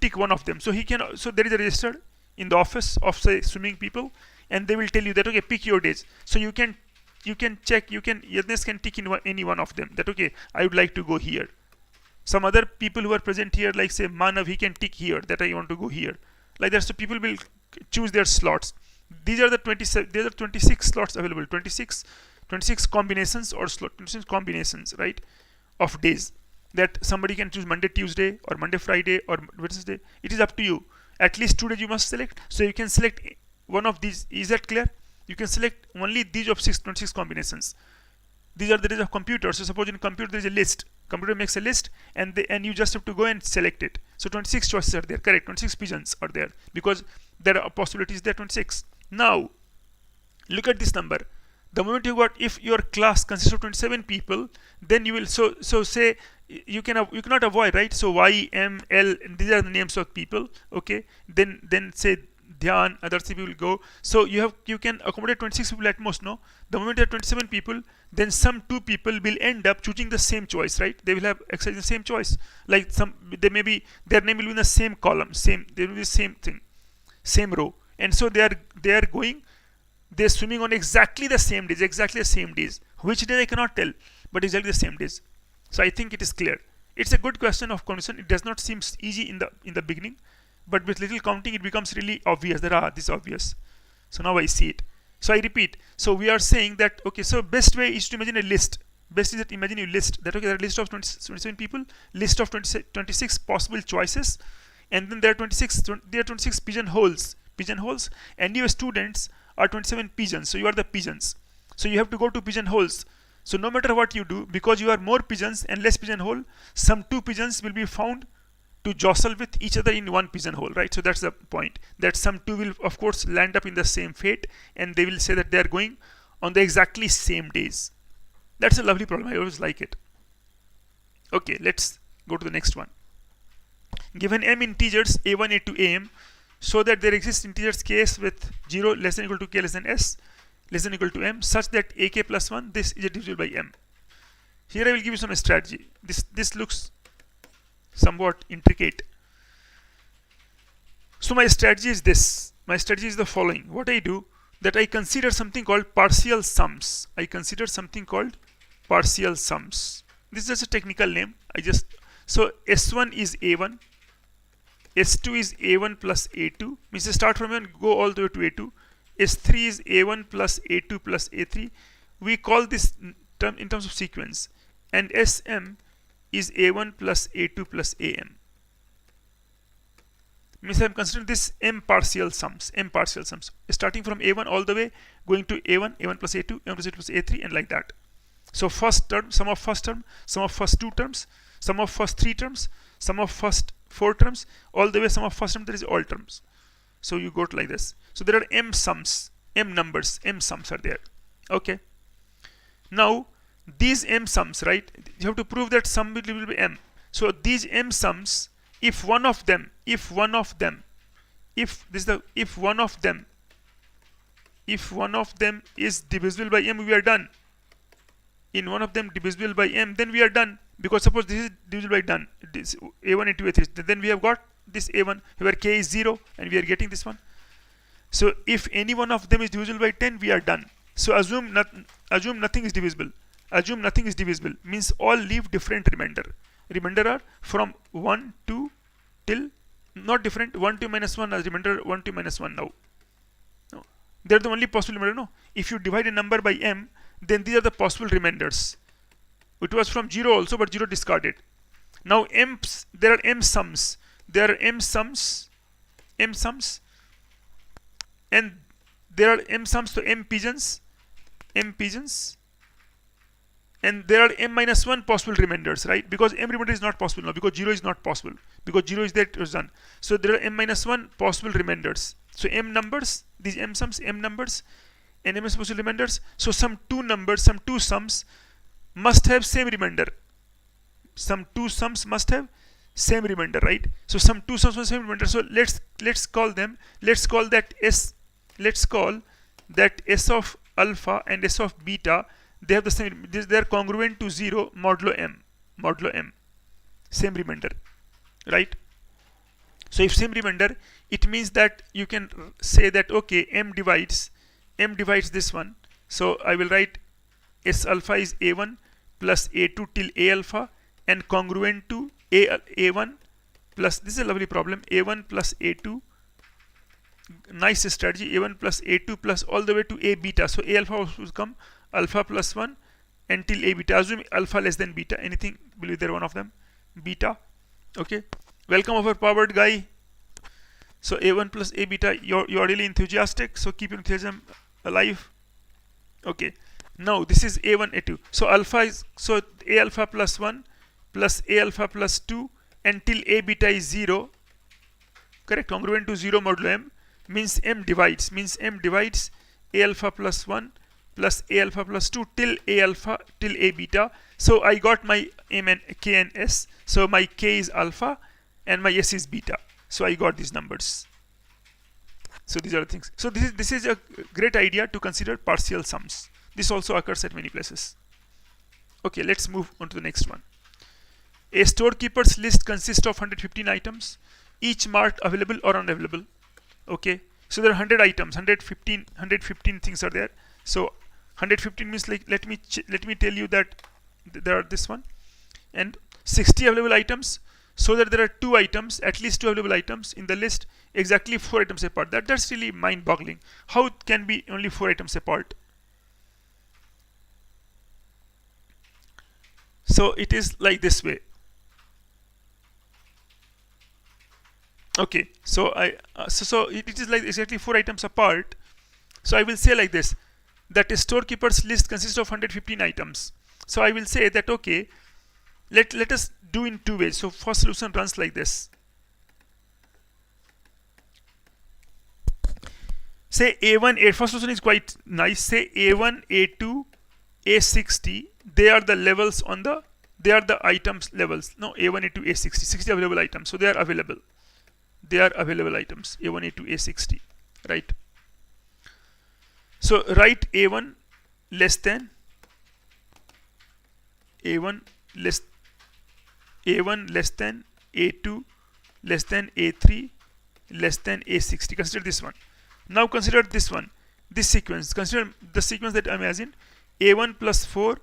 tick one of them. So he can. So there is a register in the office of, say, swimming people, and they will tell you that, okay, pick your days. So you can check. Yadnis can tick in any one of them. That, okay, I would like to go here. Some other people who are present here, like say Manav, he can tick here that I want to go here. Like that, so people will choose their slots. These are the 27. There are 26 slots available. 26 combinations or 26 combinations, right, of days. That somebody can choose Monday, Tuesday, or Monday, Friday, or Wednesday. It is up to you. At least 2 digits you must select. So you can select one of these. Is that clear? You can select only these of 26 combinations. These are the days of computer. So suppose in computer there is a list. Computer makes a list, and you just have to go and select it. So 26 choices are there. Correct. 26 pigeons are there because there are possibilities there. 26. Now look at this number. The moment you got, if your class consists of 27 people, then you will so say you cannot avoid, right? So Y, M, L, and these are the names of people. Okay. Then say Dhyan, others people will go. So you can accommodate 26 people at most. No, the moment you have 27 people, then some 2 people will end up choosing the same choice, right? They will have exercised the same choice. Like they may be, their name will be in the same column, they will be the same thing, same row, and so they're swimming on exactly the same days. Which day I cannot tell, but exactly the same days. So I think it is clear. It's a good question of condition. It does not seem easy in the beginning, but with little counting it becomes really obvious that this is obvious. So now I see it. So I repeat. So we are saying that, okay, so best way is to imagine a list. Best is that imagine you list that, okay, there are a list of 27 people, list of 26 possible choices, and then there are 26 pigeonholes, and your students are 27 pigeons. So you are the pigeons. So you have to go to pigeonholes. So no matter what you do, because you are more pigeons and less pigeonhole, some 2 pigeons will be found to jostle with each other in one pigeonhole, right? So that's the point, that some 2 will of course land up in the same fate, and they will say that they are going on the exactly same days. That's a lovely problem. I always like it. Okay, let's go to the next one. Given m integers a1, a2, am, so that there exists integers ks with 0 less than equal to k less than s less than equal to m, such that ak plus 1, this is divisible by m. Here I will give you some strategy. This looks somewhat intricate. So my strategy is this. My strategy is the following. What I do, that I consider something called partial sums. This is just a technical name. So S1 is A1, S2 is A1 plus A2, means I start from A1 go all the way to A2. S3 is A1 plus A2 plus A3. We call this term in terms of sequence, and Sm is A1 plus A2 plus Am. Means I am considering this m partial sums, starting from A1 all the way, going to A1, A1 plus A2, A1 plus A2 plus A3, and like that. So first term, sum of first term, sum of first 2 terms, sum of first 3 terms, sum of first 4 terms, all the way sum of first term, there is all terms. So you go to like this. So there are m sums, m numbers, m sums are there. Okay. Now these m sums, right? You have to prove that sum will be m. So these m sums, if one of them is divisible by m, we are done. In one of them divisible by m, then we are done. Because suppose this is divisible by done, this a1 into a3, then we have got this a1 where k is 0, and we are getting this one. So if any one of them is divisible by 10, we are done. So assume nothing is divisible. Assume nothing is divisible means all leave different remainder. Remainder are from 1 to till not different. 1 to minus 1 as remainder 1 to minus 1 now. No. They're the only possible remainder. No. If you divide a number by m, then these are the possible remainders. It was from 0 also, but 0 discarded. Now there are m sums. And there are m sums to m pigeons, and there are m minus 1 possible remainders, right? Because m remainder is not possible now, because 0 is not possible, because 0 is there, it was done. So there are m minus 1 possible remainders. So m numbers, these m sums, m numbers, and m possible remainders. So some 2 sums must have same remainder. Some 2 sums must have same remainder, right? So some 2 sums must have same remainder. So let's call that s of alpha and s of beta, they have the same, they are congruent to 0 modulo m, same remainder, right? So if same remainder, it means that you can say that, okay, m divides this one. So I will write s alpha is a1 plus a2 till a alpha, and congruent to a1 plus, this is a lovely problem, a1 plus a2, nice strategy, a1 plus a2 plus all the way to a beta. So a alpha will come alpha plus 1 until a beta. Assume alpha less than beta, anything will be there, one of them, beta. Okay, welcome overpowered guy. So A1 plus A beta, you're really enthusiastic, so keep your enthusiasm alive. Okay, now this is A1 A2. So alpha is, so A alpha plus 1 plus A alpha plus 2 until A beta is 0, correct, congruent to 0 modulo M, means M divides A alpha plus 1 plus A alpha plus 2 till A alpha till A beta. So I got my M and K and S. So my K is alpha and my S is beta. So I got these numbers. So these are the things. So this is a great idea to consider partial sums. This also occurs at many places. Okay, let's move on to the next one. A storekeeper's list consists of 115 items, each marked available or unavailable. Okay, so there are 100 items, 115 things are there. So 115 means, like, let me tell you that there are this one and 60 available items, so that there are two items, at least two available items in the list, exactly 4 items apart. That's really mind-boggling. How it can be only 4 items apart? So it is like this way. Okay, so so it is like exactly 4 items apart. So I will say like this, that a storekeeper's list consists of 115 items. So I will say that, okay, let us do in 2 ways. So first solution runs like this. Say A1, first solution is quite nice. Say A1, A2, A60, they are the levels on the, they are the items levels. No, A1, A2, A60, 60 available items. So they are available. They are available items, A1, A2, A60, right? So write A1 less than A1 less than A2 less than A3 less than A60. Consider this one. Now consider this one, this sequence. Consider the sequence that I imagine. A1 plus 4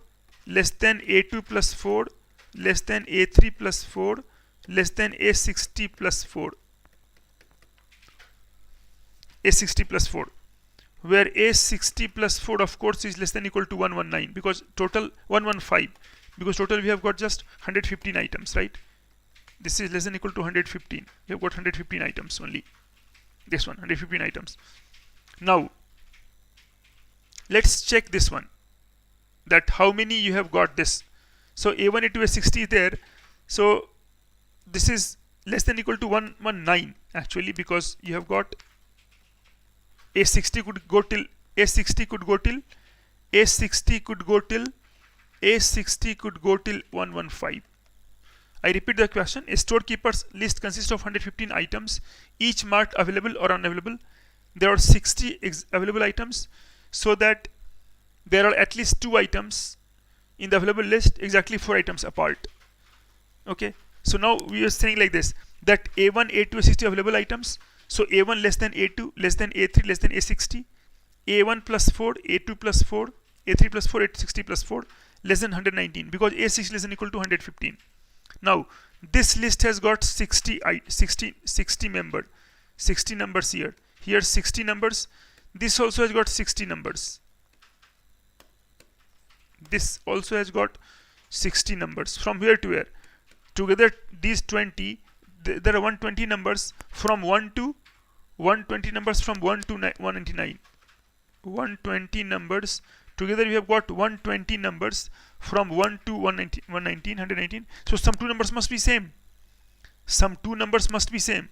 less than A2 plus 4 less than A3 plus 4 less than A60 plus 4. A60 plus 4, where A60 plus 4 of course is less than equal to 119, because total 115, because total we have got just 115 items, right? This is less than equal to 115. We have got 115 items only. This one, 115 items. Now let's check this one, that how many you have got this. So A1, A2, A60 is there. So this is less than equal to 119 actually, because you have got A60 could go till A60 could go till A60 could go till A60 could go till 115. I repeat the question. A storekeeper's list consists of 115 items, each marked available or unavailable. There are 60 available items, so that there are at least 2 items in the available list, exactly 4 items apart. Okay, so now we are saying like this, that A1, A2, A60 available items. So A1 less than A2 less than A3 less than A60, A1 plus 4, A2 plus 4, A3 plus 4, A60 plus 4 less than 119, because A6 less than equal to 115. Now this list has got 60 members, 60 numbers here. Here 60 numbers. This also has got 60 numbers. This also has got 60 numbers. From where to where? Together these 20. There are 120 numbers from 1 to 120 numbers from 1 to 199. 120 numbers. Together we have got 120 numbers from 1 to 119. So some 2 numbers must be same. Some 2 numbers must be same.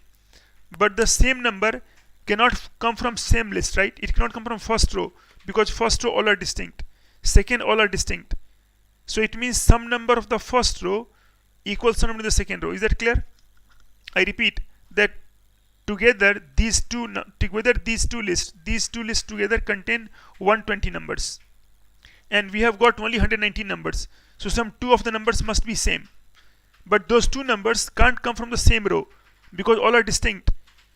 But the same number cannot come from same list, right? It cannot come from first row, because first row all are distinct. Second all are distinct. So it means some number of the first row equals some number of the second row. Is that clear? I repeat that together these two lists together contain 120 numbers, and we have got only 119 numbers. So some 2 of the numbers must be same, but those 2 numbers can't come from the same row, because all are distinct.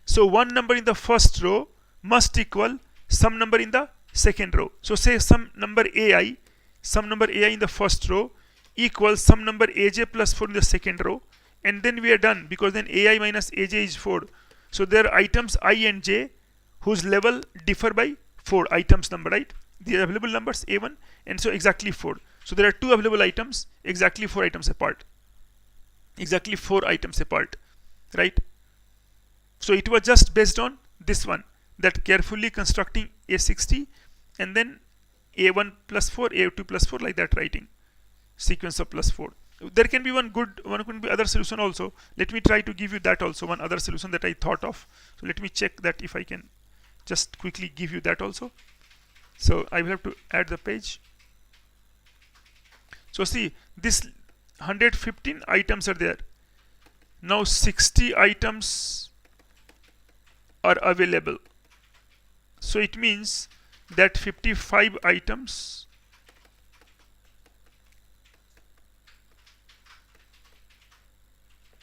So one number in the first row must equal some number in the second row. So say some number AI in the first row equals some number AJ plus 4 in the second row. And then we are done, because then AI minus AJ is 4. So there are items I and J whose level differ by 4 items number, right? The available numbers A1, and so exactly 4. So there are 2 available items, exactly 4 items apart. Exactly 4 items apart, right? So it was just based on this one, that carefully constructing A60 and then A1 plus 4, A2 plus 4, like that writing sequence of plus 4. There can be one could be other solution also. Let me try to give you that also, one other solution that I thought of. So let me check that if I can just quickly give you that also. So I will have to add the page. So see, this 115 items are there. Now 60 items are available. So it means that 55 items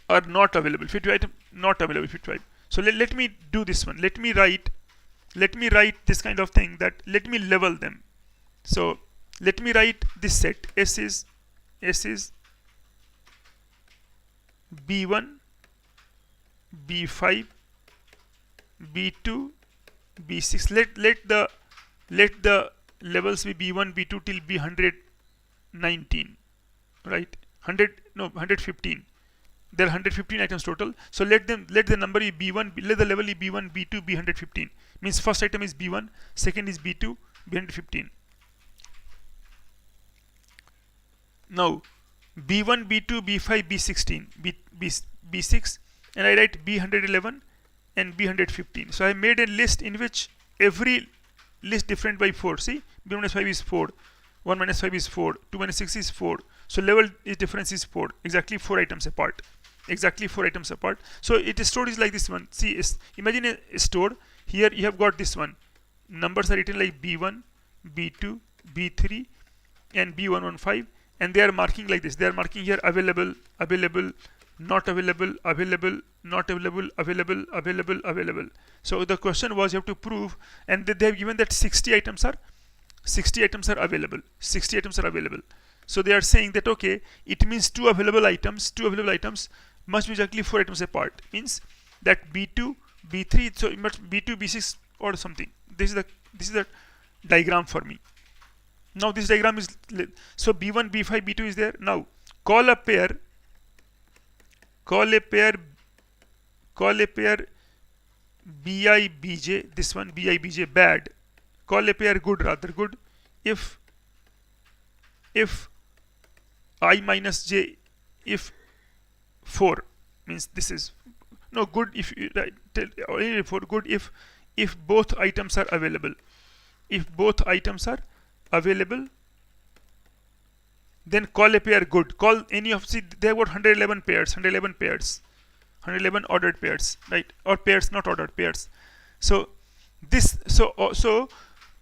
are not available. 50 items not available. 55. So let me do this one. Let me write this kind of thing, that let me level them. So let me write this set. S is B1, B5, B2, B6. Let the levels be B1, B2 till B119, right? 115. There are 115 items total. So let the number be B1. Let the level be B1, B2, B115. Means first item is B1, second is B2, B115. Now B1, B2, B5, B16, B6, and I write B111 and B115. So I made a list in which every list different by 4. See, B minus 5 is 4, 1 minus 5 is 4, 2 minus 6 is 4. So level is difference is 4, exactly 4 items apart. Exactly 4 items apart. So it is stored is like this one. See, imagine a store. Here you have got this one. Numbers are written like B1, B2, B3, and B115, and they are marking like this. They are marking here available, available, not available, available, not available, available, available, available. So the question was you have to prove, and they have given that 60 items are available. 60 items are available. So they are saying that okay, it means two available items must be exactly 4 items apart. Means that B2, B3, so it must B2, B6 or something. This is the diagram for me. Now this diagram is, so B1, B5, B2 is there. Now call a pair BI, BJ, this one BI, BJ bad. Call a pair good, rather good, if I minus j, if 4, means this is no good, if you tell for good if both items are available. If both items are available, then call a pair good. Call any of, see, they have got 111 pairs, 111 ordered pairs, right? Or pairs, not ordered pairs. So this, so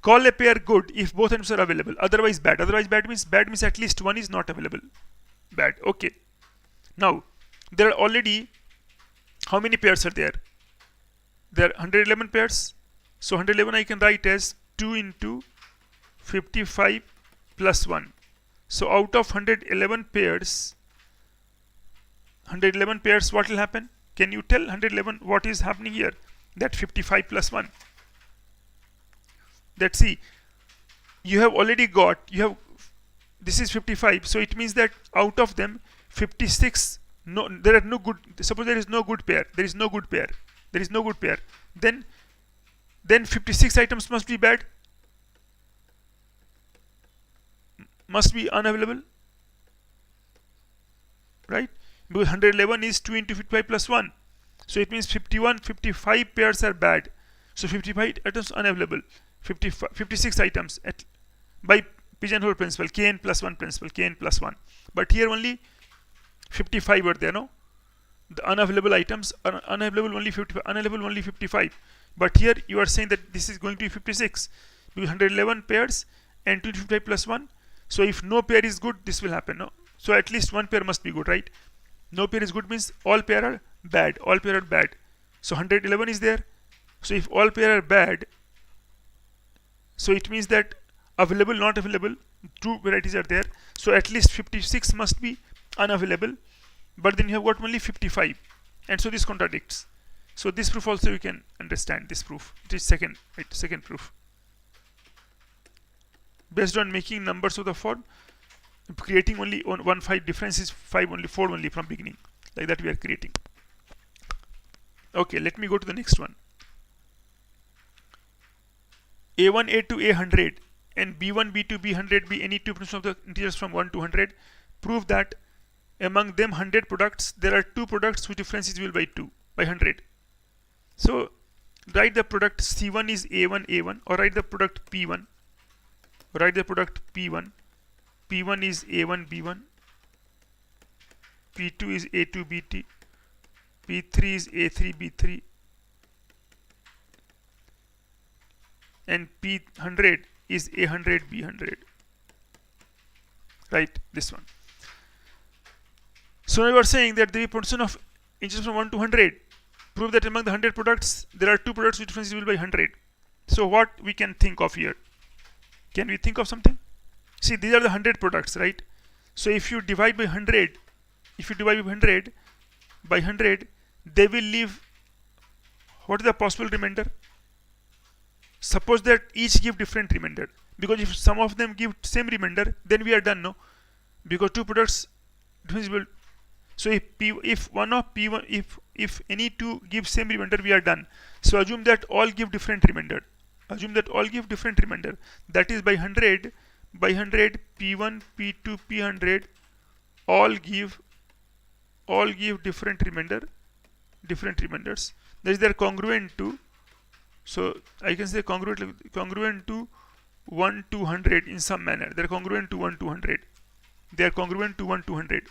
call a pair good if both items are available. Otherwise bad. Otherwise bad means at least one is not available. Bad. Okay. Now there are already, how many pairs are there? There are 111 pairs. So 111 I can write as 2 into 55 plus 1. So out of 111 pairs, what will happen? Can you tell 111 what is happening here? That 55 plus 1. That, see, you have already got, this is 55. So it means that out of them 56, no, there are no good, suppose there is no good pair. There is no good pair. Then 56 items must be bad. Must be unavailable, right? Because 111 is 2 into 55 plus 1. So it means 55 pairs are bad. So 55 items unavailable. 56 items by Pigeonhole Principle, Kn plus 1 principle, Kn plus 1. But here only 55 are there, no? The unavailable items are unavailable only 55. But here you are saying that this is going to be 56. Because 111 pairs and 255 plus 1. So if no pair is good, this will happen, no? So at least one pair must be good, right? No pair is good means all pair are bad. All pair are bad. So 111 is there. So if all pair are bad, so it means that available, not available, two varieties are there. So at least 56 must be unavailable. But then you have got only 55. And so this contradicts. So this proof also you can understand. This proof. It is second proof. Based on making numbers of the form, creating only 1 5 difference is 4 only from beginning. Like that we are creating. Okay, let me go to the next one. A1, A2, A100 and B1, B2, B100 be any two of the integers from 1 to 100. Prove that among them 100 products, there are two products whose difference is equal by 2 by 100. So write the product C1 is A1, A1, or write the product P1. Write the product P1. P1 is A1, B1. P2 is A2, B2. P3 is A3, B3. And P100 is A100, B100. Right, this one. So now we are saying that the production of integers from 1 to 100. Prove that among the 100 products, there are two products which difference is equal by 100. So what we can think of here? Can we think of something? See, these are the 100 products, right? So if you divide by 100, by 100, they will leave, what is the possible remainder? Suppose that each give different remainder, because if some of them give same remainder, then we are done, no? Because two products divisible. So if one of P1, if any two give same remainder, we are done. So assume that all give different remainder. That is by 100, P1, P2, P100 all give different remainders. That is, they are congruent to. So I can say congruent to 1 to 100 in some manner. They are congruent to 1 to 100. They are congruent to 1 to 100.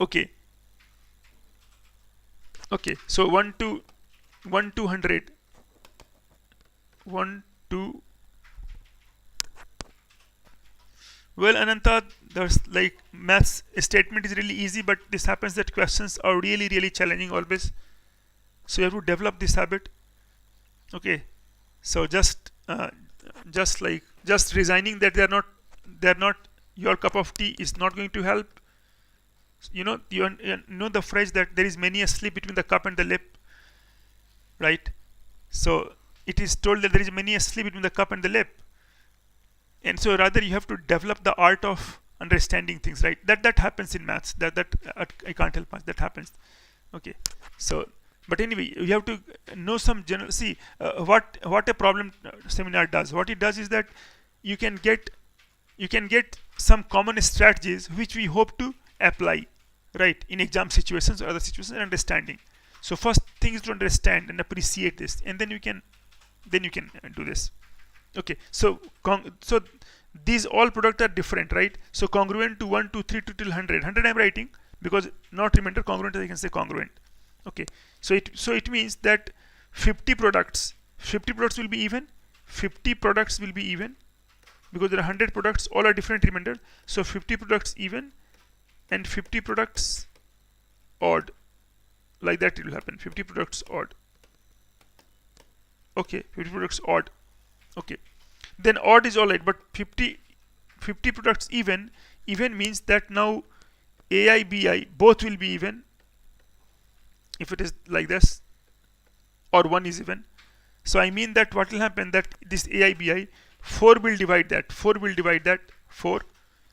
Okay. So 1 to 100. 1 to. Well, Ananta, there's like maths statement is really easy, but this happens that questions are really challenging always. So you have to develop this habit. Okay. So just resigning that they're not your cup of tea is not going to help. You know the phrase that there is many a slip between the cup and the lip, right? So it is told that there is many a slip between the cup and the lip, and so rather you have to develop the art of understanding things, right? That happens in maths. That I can't help much. That happens. Okay. So, but anyway, you have to know some general. See what a problem seminar does. What it does is that you can get some common strategies which we hope to apply, right, in exam situations or other situations, and understanding. So first thing is to understand and appreciate this, and then you can do this. Okay. So these all products are different, right? So congruent to 1, 2, 3 to till 100. 100 I'm writing because not remainder, congruent I can say congruent. Okay. So it means that 50 products will be even. 50 products will be even because there are 100 products, all are different remainder. So 50 products even and 50 products odd. Like that it will happen. 50 products odd. Okay, 50 products odd. Okay. Then odd is alright, but 50 products even means that now AI, BI both will be even if it is like this, or one is even. So I mean that what will happen, that this AI, BI 4 will divide that 4.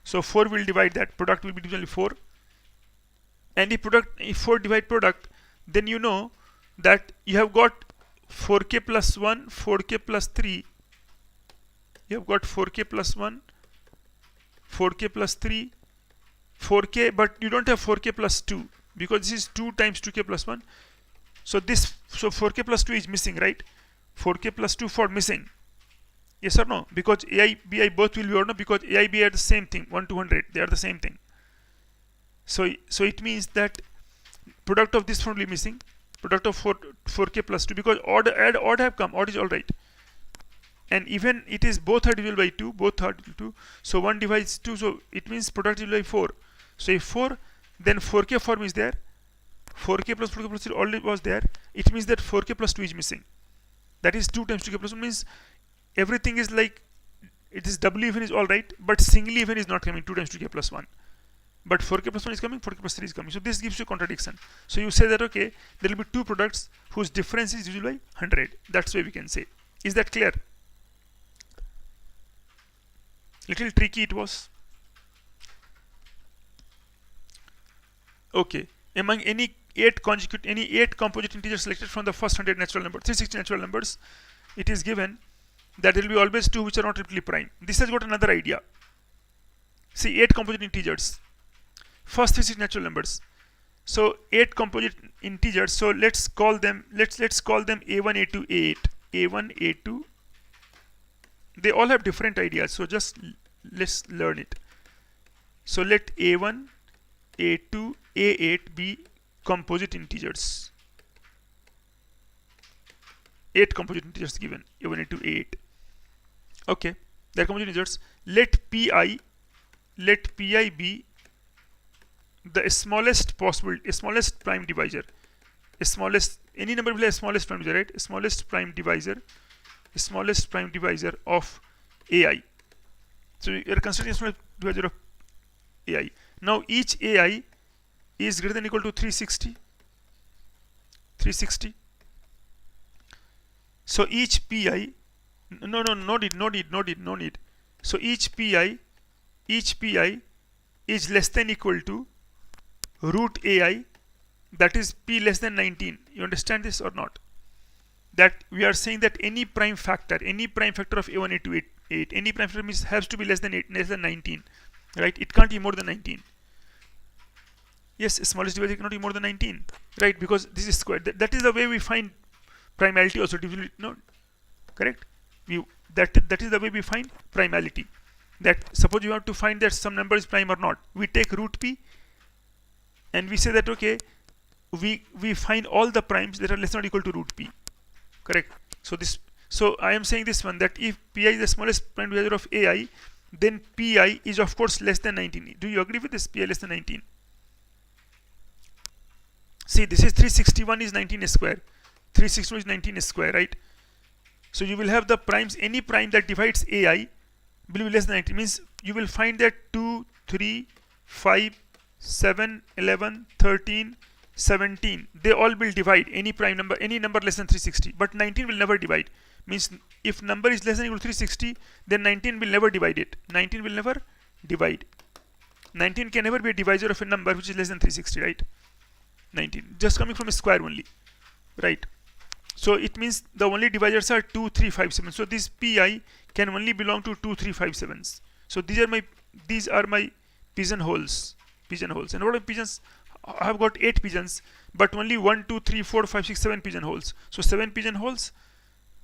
So 4 will divide that, product will be divided 4. And if 4 divide product, then you know that you have got 4k plus 1, 4k plus 3. You have got 4k plus 1, 4k plus 3, 4k, but you don't have 4k plus 2 because this is 2 times 2k plus 1. So 4k plus 2 is missing, right? 4k plus 2 for missing. Yes or no? Because AI, BI both will be or no, because AI, BI are the same thing, 1 to 100, they are the same thing. So it means that product of this one will be missing, product of 4k plus 2, because odd have come, odd is alright. And even it is both are divisible by 2, both are 2. So 1 divides 2, so it means product is by 4. So if 4, then 4k form is there. 4k plus 3 already was there. It means that 4k plus 2 is missing. That is 2 times 2k plus 1 means everything is like, it is doubly even is alright, but singly even is not coming, 2 times 2k plus 1. But 4k plus 1 is coming, 4k plus 3 is coming. So this gives you contradiction. So you say that, okay, there will be two products whose difference is divisible by 100. That's why we can say. Is that clear? Little tricky it was. Okay, among any eight composite integers selected from the first 100 natural numbers, 360 natural numbers, it is given that there will be always two which are not triply prime. This has got another idea. See, 8 composite integers, first 360 natural numbers. So 8 composite integers. So let's call them A1, A2, A8, A1, A2. They all have different ideas. So just let's learn it. So let A1, A2, A8 be composite integers. 8 composite integers given, A1, A2, A8. Okay, they're composite integers. Let Pi be the smallest prime divisor. Any number will have smallest prime divisor, right? Smallest prime divisor of AI. So you are considering smallest divisor of AI. Now each AI is greater than or equal to 360. So each Pi, no need. So each Pi is less than or equal to root AI, that is P less than 19. You understand this or not? That we are saying that any prime factor of A1, A2, A8, any prime factor has to be less than 19, right? It can't be more than 19. Yes, smallest divisor cannot be more than 19, right? Because this is squared. That is the way we find primality also. No, correct? That is the way we find primality. That suppose you have to find that some number is prime or not, we take root P and we say that okay, we find all the primes that are less than or equal to root P, correct? So I am saying this one, that if Pi is the smallest prime divisor of AI, then Pi is of course less than 19. Do you agree with this? Pi less than 19. See, this is 361 is 19 square. 361 is 19 square, right? So you will have the primes, any prime that divides AI will be less than 19. Means you will find that 2, 3, 5, 7, 11, 13, 17. They all will divide any prime number, any number less than 360. But 19 will never divide. Means if number is less than or equal to 360, then 19 will never divide it. 19 will never divide. 19 can never be a divisor of a number which is less than 360, right? 19. Just coming from a square only, right? So it means the only divisors are 2, 3, 5, 7. So this Pi can only belong to 2, 3, 5, 7s. So these are my pigeonholes. And what are pigeons? I have got 8 pigeons, but only 1, 2, 3, 4, 5, 6, 7 pigeonholes. So 7 pigeonholes,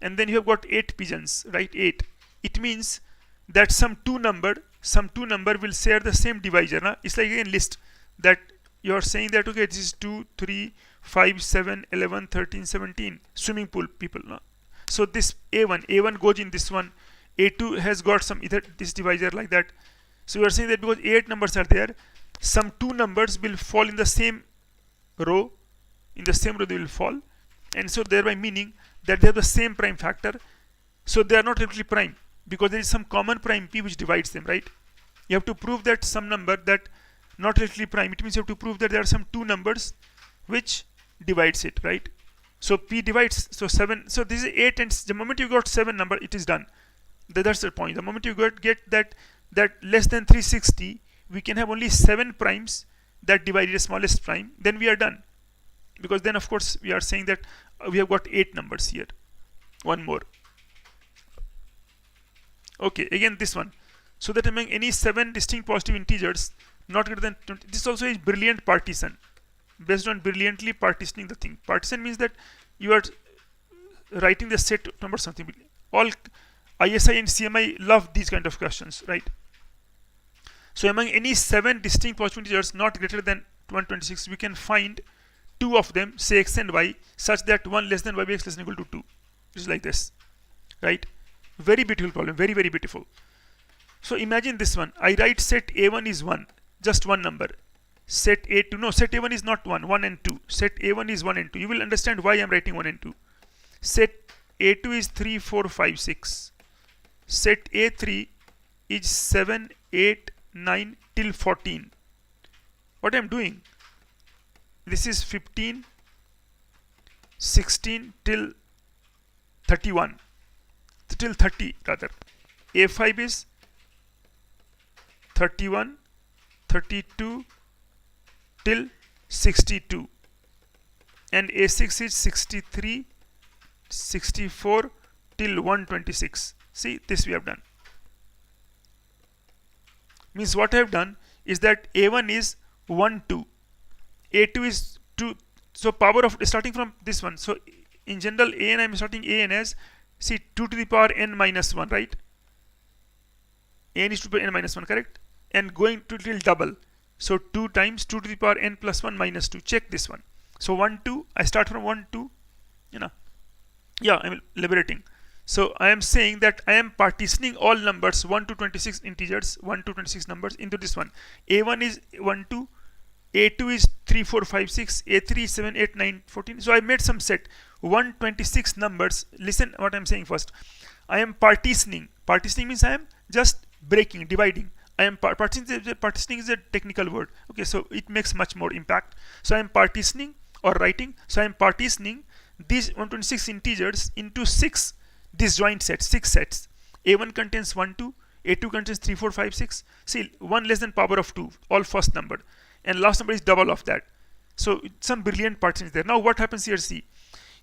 and then you have got 8 pigeons, right? 8. It means that some two number will share the same divisor. Nah? It's like again list that you are saying that okay, this is 2, 3, 5, 7, 11, 13, 17. Swimming pool people. Nah? So this A1 goes in this one. A2 has got some either this divisor like that. So you are saying that because 8 numbers are there, some two numbers will fall in the same row. In the same row they will fall, and so thereby meaning that they have the same prime factor. So they are not really prime because there is some common prime P which divides them, right? You have to prove that some number that not really prime. It means you have to prove that there are some two numbers which divides it, right? So P divides, so 7. So this is 8, and the moment you got 7 number, it is done. That's the point. The moment you get that less than 360, we can have only 7 primes that divide the smallest prime, then we are done. Because then of course we are saying that we have got 8 numbers here. One more. Okay, again this one. So that among any 7 distinct positive integers not greater than 20, this also is brilliant partition. Based on brilliantly partitioning the thing. Partition means that you are writing the set number something. All ISI and CMI love these kind of questions, right? So among any 7 distinct positive integers not greater than 126, we can find 2 of them, say x and y, such that 1 less than y by x less than equal to 2. It's like this, right? Very beautiful problem, very, very beautiful. So imagine this one. I write set A1 is 1, just one number. Set A2, no, set A1 is not 1 and 2. Set A1 is 1 and 2. You will understand why I am writing 1 and 2. Set A2 is 3, 4, 5, 6. Set A3 is 7, 8, 9 till 14. What I am doing? This is 15, 16 till 31. Till 30 rather. A5 is 31, 32 till 62, and A6 is 63, 64 till 126. See, this we have done. Means what I have done is that A1 is 1, 2, A2 is 2, so power of starting from this one. So in general, A n, I am starting A n as, see, 2 to the power n minus 1, right? A n is 2 to the power n minus 1, correct? And going to till double. So 2 times 2 to the power n plus 1 minus 2. Check this one. So 1, 2, I start from 1, 2, you know. Yeah, I'm liberating. So I am saying that I am partitioning all numbers 1 to 26 integers, 1 to 26 numbers into this one. A1 is 1, 2, A2 is 3, 4, 5, 6, A3 is 7, 8, 9, 14. So I made some set 126 numbers. Listen what I'm saying first. I am partitioning. Partitioning means I am just breaking, dividing. I am partitioning is a technical word. Okay, so it makes much more impact. So I am partitioning or writing. So I am partitioning these 126 integers into 6 disjoint sets, 6 sets. A1 contains 1, 2, A2 contains 3, 4, 5, 6. See, 1 less than power of 2, all first number. And last number is double of that. So some brilliant partition is there. Now what happens here, see.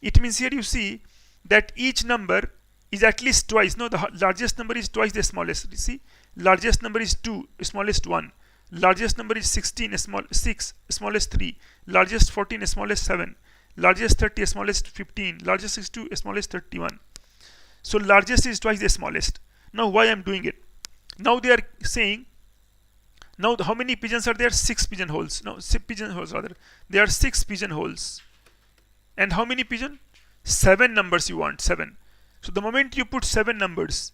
It means here you see that each number is at least twice. No, the largest number is twice the smallest. You see, largest number is 2, smallest 1. Largest number is 16, 6, smallest 3. Largest 14, smallest 7. Largest 30, smallest 15. Largest 62, smallest 31. So largest is twice the smallest. Now why I'm doing it? Now they are saying, now how many pigeons are there? 6 pigeonholes. No, 6 pigeonholes rather. There are 6 pigeonholes. And how many pigeon? 7 numbers you want, 7. So the moment you put 7 numbers,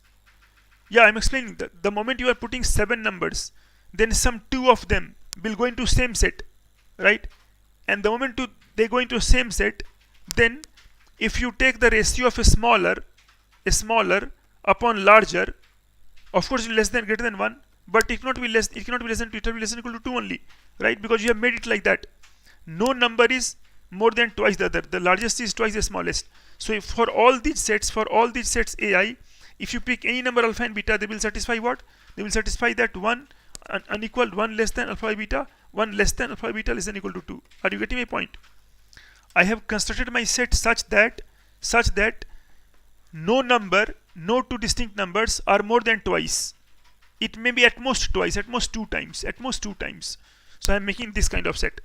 yeah, I'm explaining that the moment you are putting 7 numbers, then some 2 of them will go into same set, right? And the moment they go into same set, then if you take the ratio of a smaller upon larger, of course less than greater than 1, but it cannot be less, it cannot be less than 2, it will be less than equal to 2 only, right? Because you have made it like that. No number is more than twice the other. The largest is twice the smallest. So if for all these sets AI, if you pick any number alpha and beta, they will satisfy what? They will satisfy that 1 unequal, 1 less than alpha beta, 1 less than alpha beta less than equal to 2. Are you getting my point? I have constructed my set such that no number, no 2 distinct numbers are more than twice. It may be at most twice, at most 2 times, at most 2 times. So I am making this kind of set.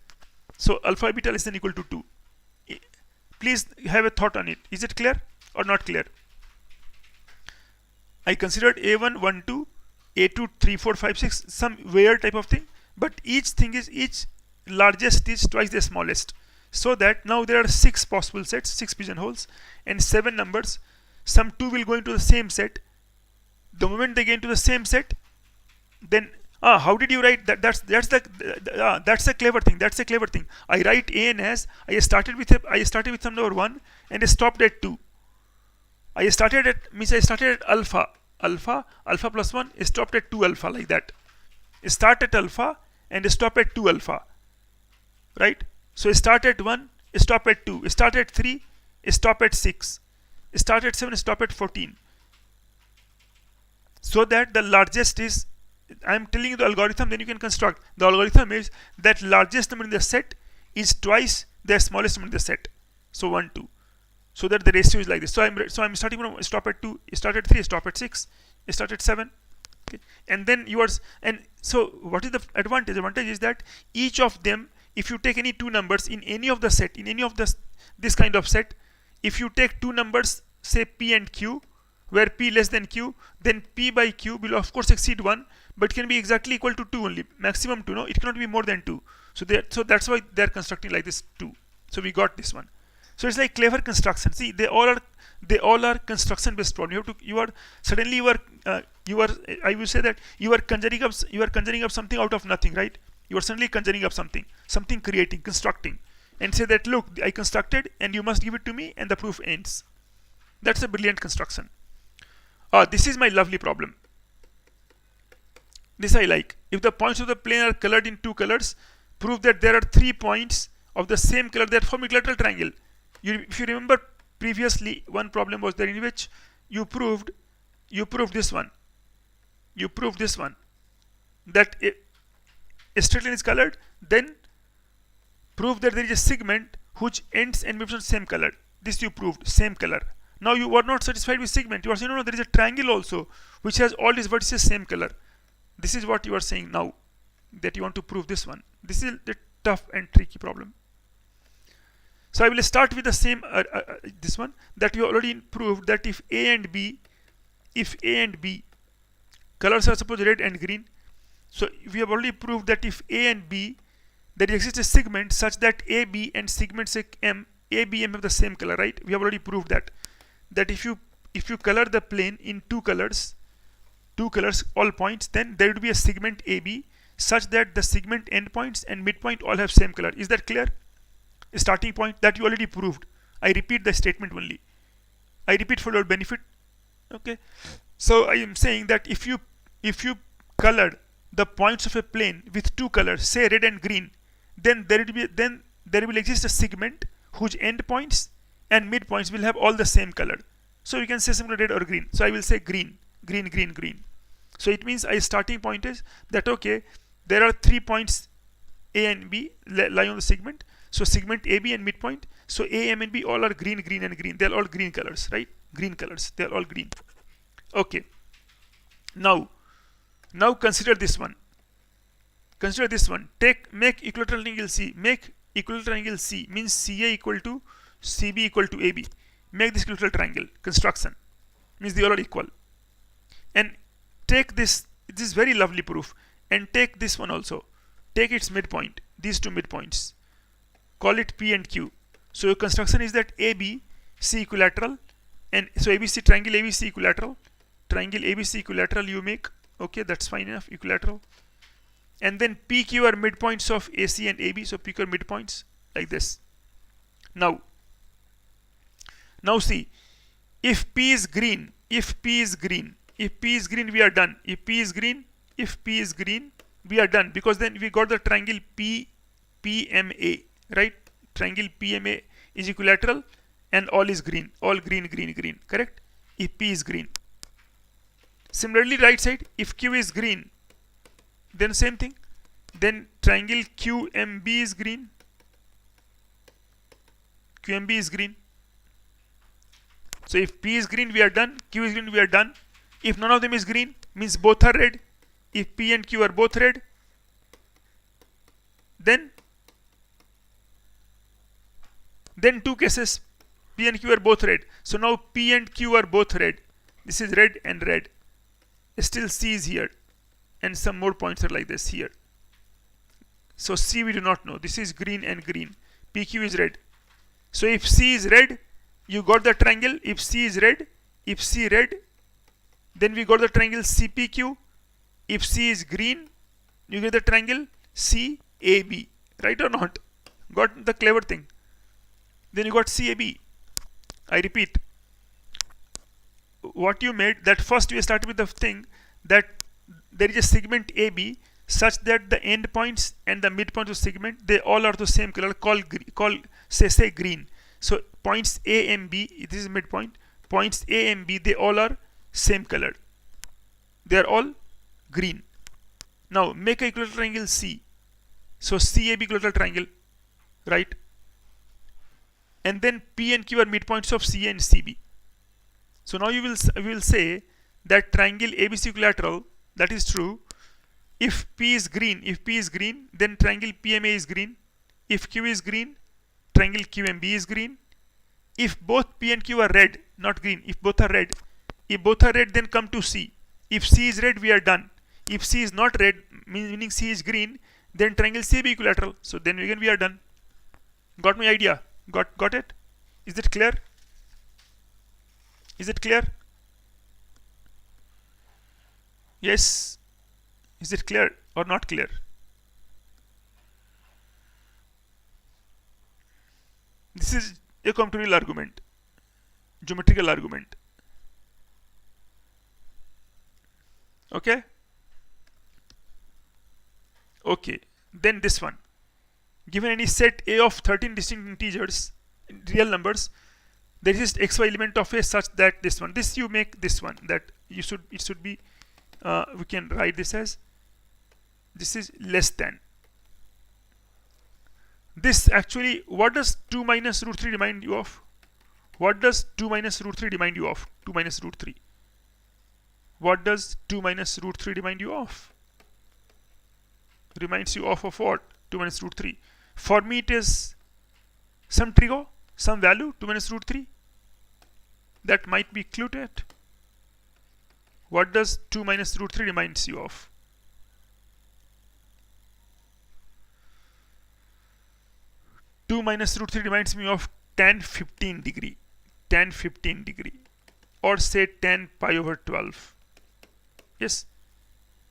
So alpha beta less than equal to 2. Please have a thought on it. Is it clear or not clear? I considered A1, 1, 2, A2, 3, 4, 5, 6, some weird type of thing. But each largest is twice the smallest. So that now there are 6 possible sets, 6 pigeonholes, and 7 numbers. Some 2 will go into the same set. The moment they get into the same set, then how did you write that? That's a clever thing. That's a clever thing. I write an as I started with some number 1 and I stopped at 2. I started at alpha plus 1. I stopped at 2 alpha, like that. I start at alpha and I stop at 2 alpha, right? So I start at 1, I stop at 2. I start at 3, I stop at 6. I start at 7, I stop at 14. So that the largest is, I am telling you the algorithm, then you can construct. The algorithm is that largest number in the set is twice the smallest number in the set. So 1, 2. So that the ratio is like this. So I'm starting from stop at 2, start at 3, stop at 6, start at 7. Okay. And then so what is the advantage? The advantage is that each of them, if you take any 2 numbers in any of the set, in any of this kind of set, if you take 2 numbers, say P and Q, where P less than Q, then P by Q will of course exceed 1, but can be exactly equal to 2 only, maximum 2, no, it cannot be more than 2. So that's why they're constructing like this 2. So we got this one. So it's like clever construction. See, they all are construction based problem. I will say that you are conjuring up something out of nothing, right? You are suddenly conjuring up something creating, constructing, and say that, look, I constructed and you must give it to me, and the proof ends. That's a brilliant construction. This is my lovely problem. This I like. If the points of the plane are colored in 2 colors, prove that there are 3 points of the same color that form equilateral triangle. If you remember previously, one problem was there in which you proved this one. You proved this one, that a straight line is colored, then prove that there is a segment whose ends and midpoints are same color. This you proved, same color. Now you were not satisfied with segment. You are saying, no, there is a triangle also which has all these vertices same color. This is what you are saying now, that you want to prove this one. This is the tough and tricky problem. So I will start with the same this one, that you already proved that if A and B colors are suppose red and green. So we have already proved that if A and B, there exists a segment such that AB and segments M, ABM have the same color, right? We have already proved that if you color the plane in two colors all points, then there would be a segment AB such that the segment endpoints and midpoint all have same color. Is that clear? A starting point that you already proved. I repeat the statement only. I repeat for your benefit. Okay. So I am saying that if you colored the points of a plane with two colors, say red and green, then there will exist a segment whose endpoints and midpoints will have all the same color. So you can say simply red or green. So I will say green, green, green, green. So it means a starting point is that, okay, there are 3 points A and B lying on the segment. So segment AB and midpoint. So A, M and B all are green, green and green. They're all green colors, right? Green colors. They're all green. Okay. Now consider this one. Consider this one. Make equilateral triangle C. Make equilateral triangle C means CA equal to CB equal to AB. Make this equilateral triangle. Construction means they all are equal. And take this. This is very lovely proof. And take this one also. Take its midpoint. These two midpoints. Call it P and Q. So your construction is that ABC equilateral, and so ABC triangle ABC equilateral. Triangle ABC equilateral you make. Okay, that's fine enough. Equilateral. And then PQ are midpoints of AC and AB. So PQ are midpoints like this. Now see, if P is green, we are done. If P is green, we are done, because then we got the triangle PMA, right? Triangle PMA is equilateral and all is green. All green, green, green. Correct? If P is green. Similarly, right side, if Q is green, then same thing. Then triangle QMB is green. QMB is green. So if P is green, we are done. Q is green, we are done. If none of them is green, means both are red. If P and Q are both red, then two cases, P and Q are both red. So now P and Q are both red. This is red and red. Still C is here, and some more points are like this here. So C we do not know. This is green and green. PQ is red. So if C is red, you got the triangle. If C is red, if C red, then we got the triangle CPQ. If C is green, you get the triangle CAB. Right or not? Got the clever thing. Then you got CAB. I repeat. What you made, that first we started with the thing that there is a segment AB such that the endpoints and the midpoint of segment, they all are the same color. Say green. So points A and B, this is midpoint. Points A and B, they all are same color. They are all green. Now make a equilateral triangle C. So CAB equilateral triangle, right? And then P and Q are midpoints of CA and CB. So now we will say that triangle ABC equilateral, that is true. If P is green, then triangle PMA is green. If Q is green, triangle QMB is green. If both P and Q are red, not green, if both are red, then come to C. If C is red, we are done. If C is not red, meaning C is green, then triangle CB equilateral. So then again we are done. Got my idea? Got it? Is it clear? Is it clear? Yes. Is it clear or not clear? This is a combinatorial argument, geometrical argument. Okay? Okay. Then this one. Given any set A of 13 distinct integers, real numbers, there is xy element of A such that this one. This you make this one, that it should be, we can write this as, this is less than. This actually, what does 2 minus root 3 remind you of? What does 2 minus root 3 remind you of? 2 minus root 3. What does 2 minus root 3 remind you of? Reminds you of what? 2 minus root 3. For me it is some trig, some value, 2 minus root 3. That might be clue to it. What does 2 minus root 3 reminds you of? Two minus root 3 reminds me of tan 15 degree. Tan 15 degree. Or say tan pi over 12. Yes.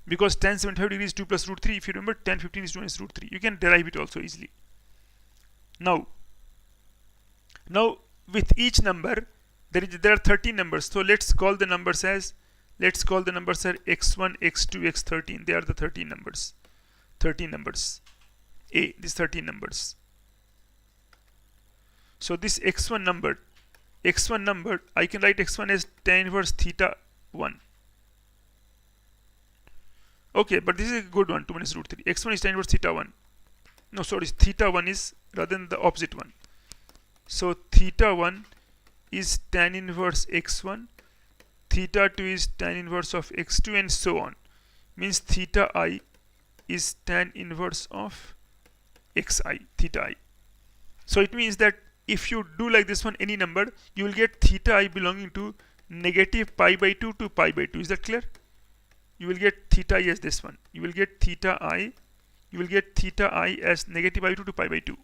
Because tan 75 degree is 2 plus root 3. If you remember, tan 15 is 2 minus root 3. You can derive it also easily. Now with each number, there are 13 numbers. So let's call the numbers as x1, x2, x13. They are the 13 numbers. 13 numbers. These 13 numbers. So this x1 number, I can write x1 as tan inverse theta 1. Okay, but this is a good one, 2 minus root 3. x1 is tan inverse theta 1. No, sorry, theta 1 is rather than the opposite one. So theta 1 is tan inverse x1, theta 2 is tan inverse of x2, and so on. Means theta I is tan inverse of xi, theta I. So it means that if you do like this one, any number, you will get theta I belonging to negative pi by 2 to pi by 2. Is that clear? You will get theta I as this one. You will get theta I as negative pi by 2 to pi by 2.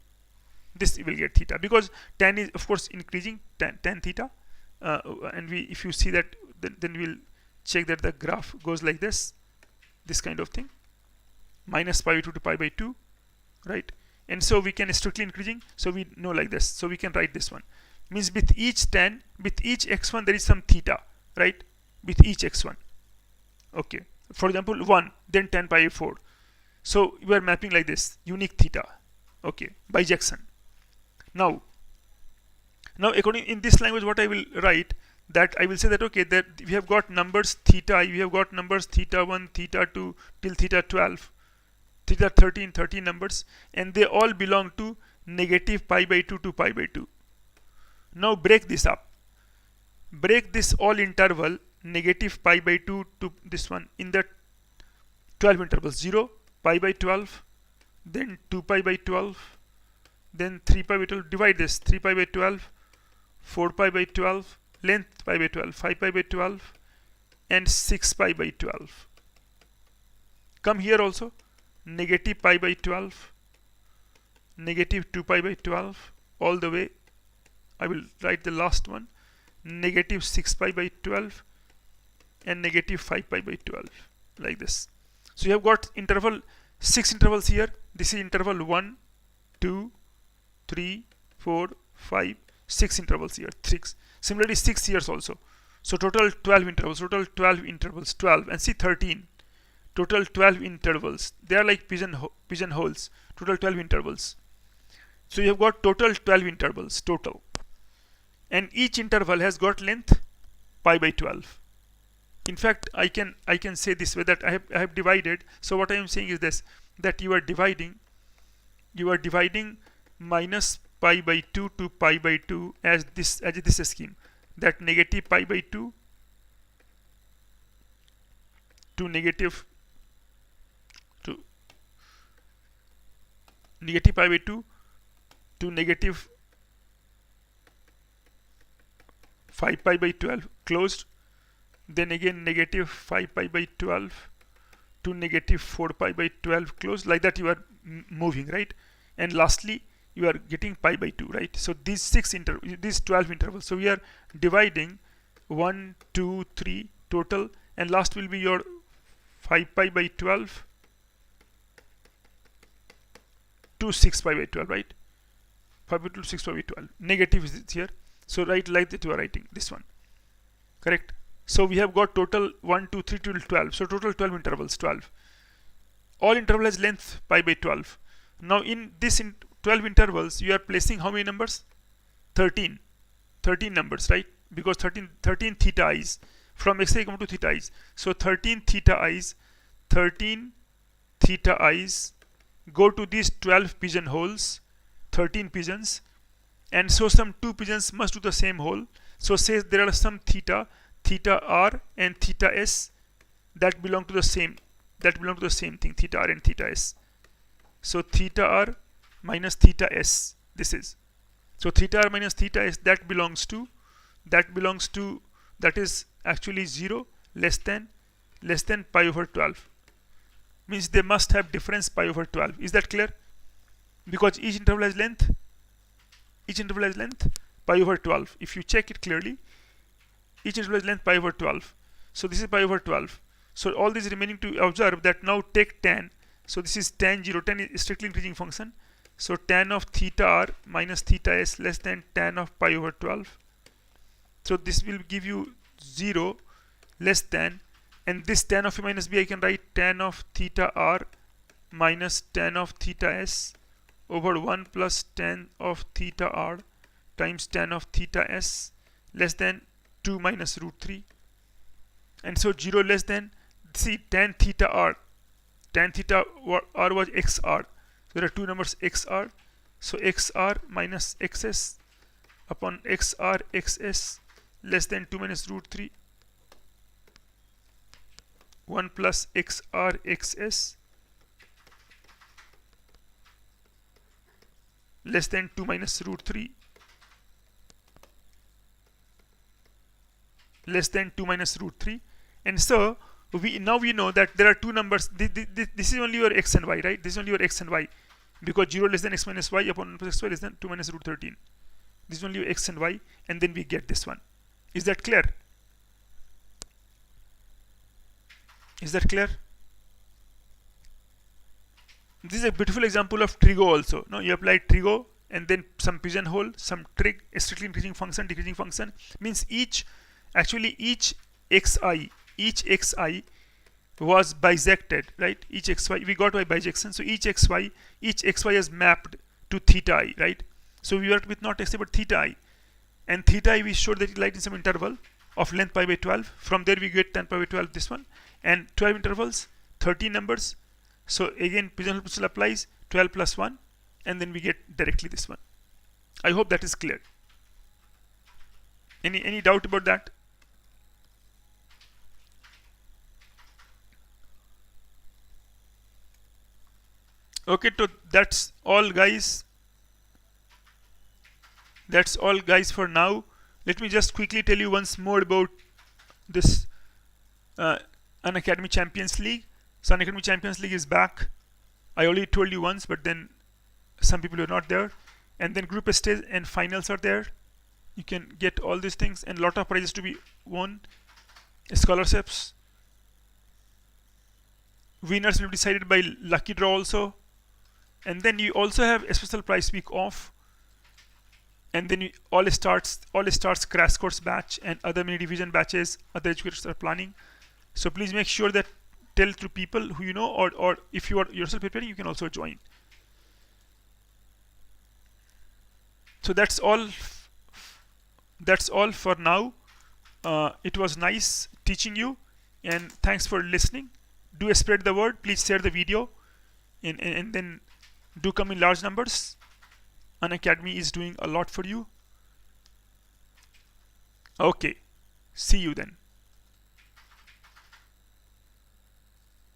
This you will get theta, because tan is of course increasing, tan theta, and if you see that, then we'll check that the graph goes like this kind of thing, minus pi by 2 to pi by 2, right? And so we can strictly increasing, so we know like this, so we can write this one. Means with each x1 there is some theta, right? With each x1. Okay, for example 1, then tan pi by 4. So we are mapping like this, unique theta. Okay, bijection. Now according in this language, what I will write, that I will say that okay, that we have got numbers theta I, we have got numbers theta 1, theta 2 till theta 12, theta 13 numbers, and they all belong to negative pi by 2 to pi by 2. Now break this up. Break this all interval negative pi by 2 to this one in the 12 intervals. 0, pi by 12, then 2 pi by 12, then 3 pi by 12. Divide this, 3 pi by 12, 4 pi by 12, length pi by 12, 5 pi by 12, and 6 pi by 12. Come here also, negative pi by 12, negative 2 pi by 12, all the way. I will write the last one, negative 6 pi by 12, and negative 5 pi by 12, like this. So you have got 6 intervals here. This is interval 1, 2, 3, 4, 5, 6 intervals here. 6. Similarly 6 years also. So total 12 intervals. 12, and see 13. Total 12 intervals. They are like pigeonholes. Total 12 intervals. So you have got total 12 intervals total. And each interval has got length pi by 12. In fact, I can say this way, that I have divided. So what I am saying is this, that you are dividing minus pi by 2 to pi by 2 as this scheme, that negative pi by 2 to negative pi by 2 to negative 5 pi by 12 closed, then again negative 5 pi by 12 to negative 4 pi by 12 closed. Like that you are moving, right? And lastly you are getting pi by 2, right? So these 12 intervals. So we are dividing 1, 2, 3 total, and last will be your 5 pi by 12 to 6 pi by 12, right? 5 by 2 to 6 pi by 12. Negative is here. So write like that you are writing this one. Correct? So we have got total 1, 2, 3 till 12. So total 12 intervals, 12. All interval has length pi by 12. Now in this 12 intervals, you are placing how many numbers? 13. 13 numbers, right? Because 13 theta i's. From xi come to theta i's. So 13 theta i's go to these 12 pigeonholes 13 pigeons, and so some 2 pigeons must do the same hole. So say there are some theta r and theta s that belong to the same thing, theta r and theta s. So theta r minus theta s, this is. So theta r minus theta s, that is actually 0 less than pi over 12. Means they must have difference pi over 12. Is that clear? Because each interval has length pi over 12. If you check it clearly, each interval has length pi over 12. So this is pi over 12. So all these remaining to observe that now take tan. So this is tan 0. Tan is strictly increasing function. So tan of theta r minus theta s less than tan of pi over 12. So this will give you 0 less than, and this tan of a minus b I can write tan of theta r minus tan of theta s over 1 plus tan of theta r times tan of theta s less than 2 minus root 3. And so 0 less than, see, tan theta r was xr. There are two numbers xr. So xr minus xs upon xr xs less than 2 minus root 3. 1 plus xr xs less than 2 minus root 3 less than 2 minus root 3. And so we know that there are two numbers. This is only your x and y, right? This is only your x and y, because 0 less than x minus y upon 1 plus xy less than 2 minus root 13. This is only your x and y, and then we get this one. Is that clear? Is that clear? This is a beautiful example of trigo also. Now you apply trigo and then some pigeonhole, some trig, a strictly increasing function, decreasing function. Means each xi was bisected, right? Each xy, we got by bijection. So each xy is mapped to theta I, right? So we worked with not x but theta I. And theta I, we showed that it lies in some interval of length pi by 12. From there we get 10 pi by 12, this one. And 12 intervals, 13 numbers. So again, Pigeonhole Principle applies, 12 plus 1. And then we get directly this one. I hope that is clear. Any doubt about that? Okay, so that's all, guys. That's all, guys, for now. Let me just quickly tell you once more about this Unacademy Champions League. So Unacademy Champions League is back. I already told you once, but then some people were not there. And then group stage and finals are there. You can get all these things and lot of prizes to be won. Scholarships. Winners will be decided by lucky draw also. And then you also have a special prize week off. And then all starts crash course batch and other mini division batches other educators are planning. So please make sure that tell to people who you know, or if you are yourself preparing, you can also join. So that's all for now. It was nice teaching you, and thanks for listening. Do spread the word. Please share the video, and then do come in large numbers. Unacademy is doing a lot for you. Okay, see you then.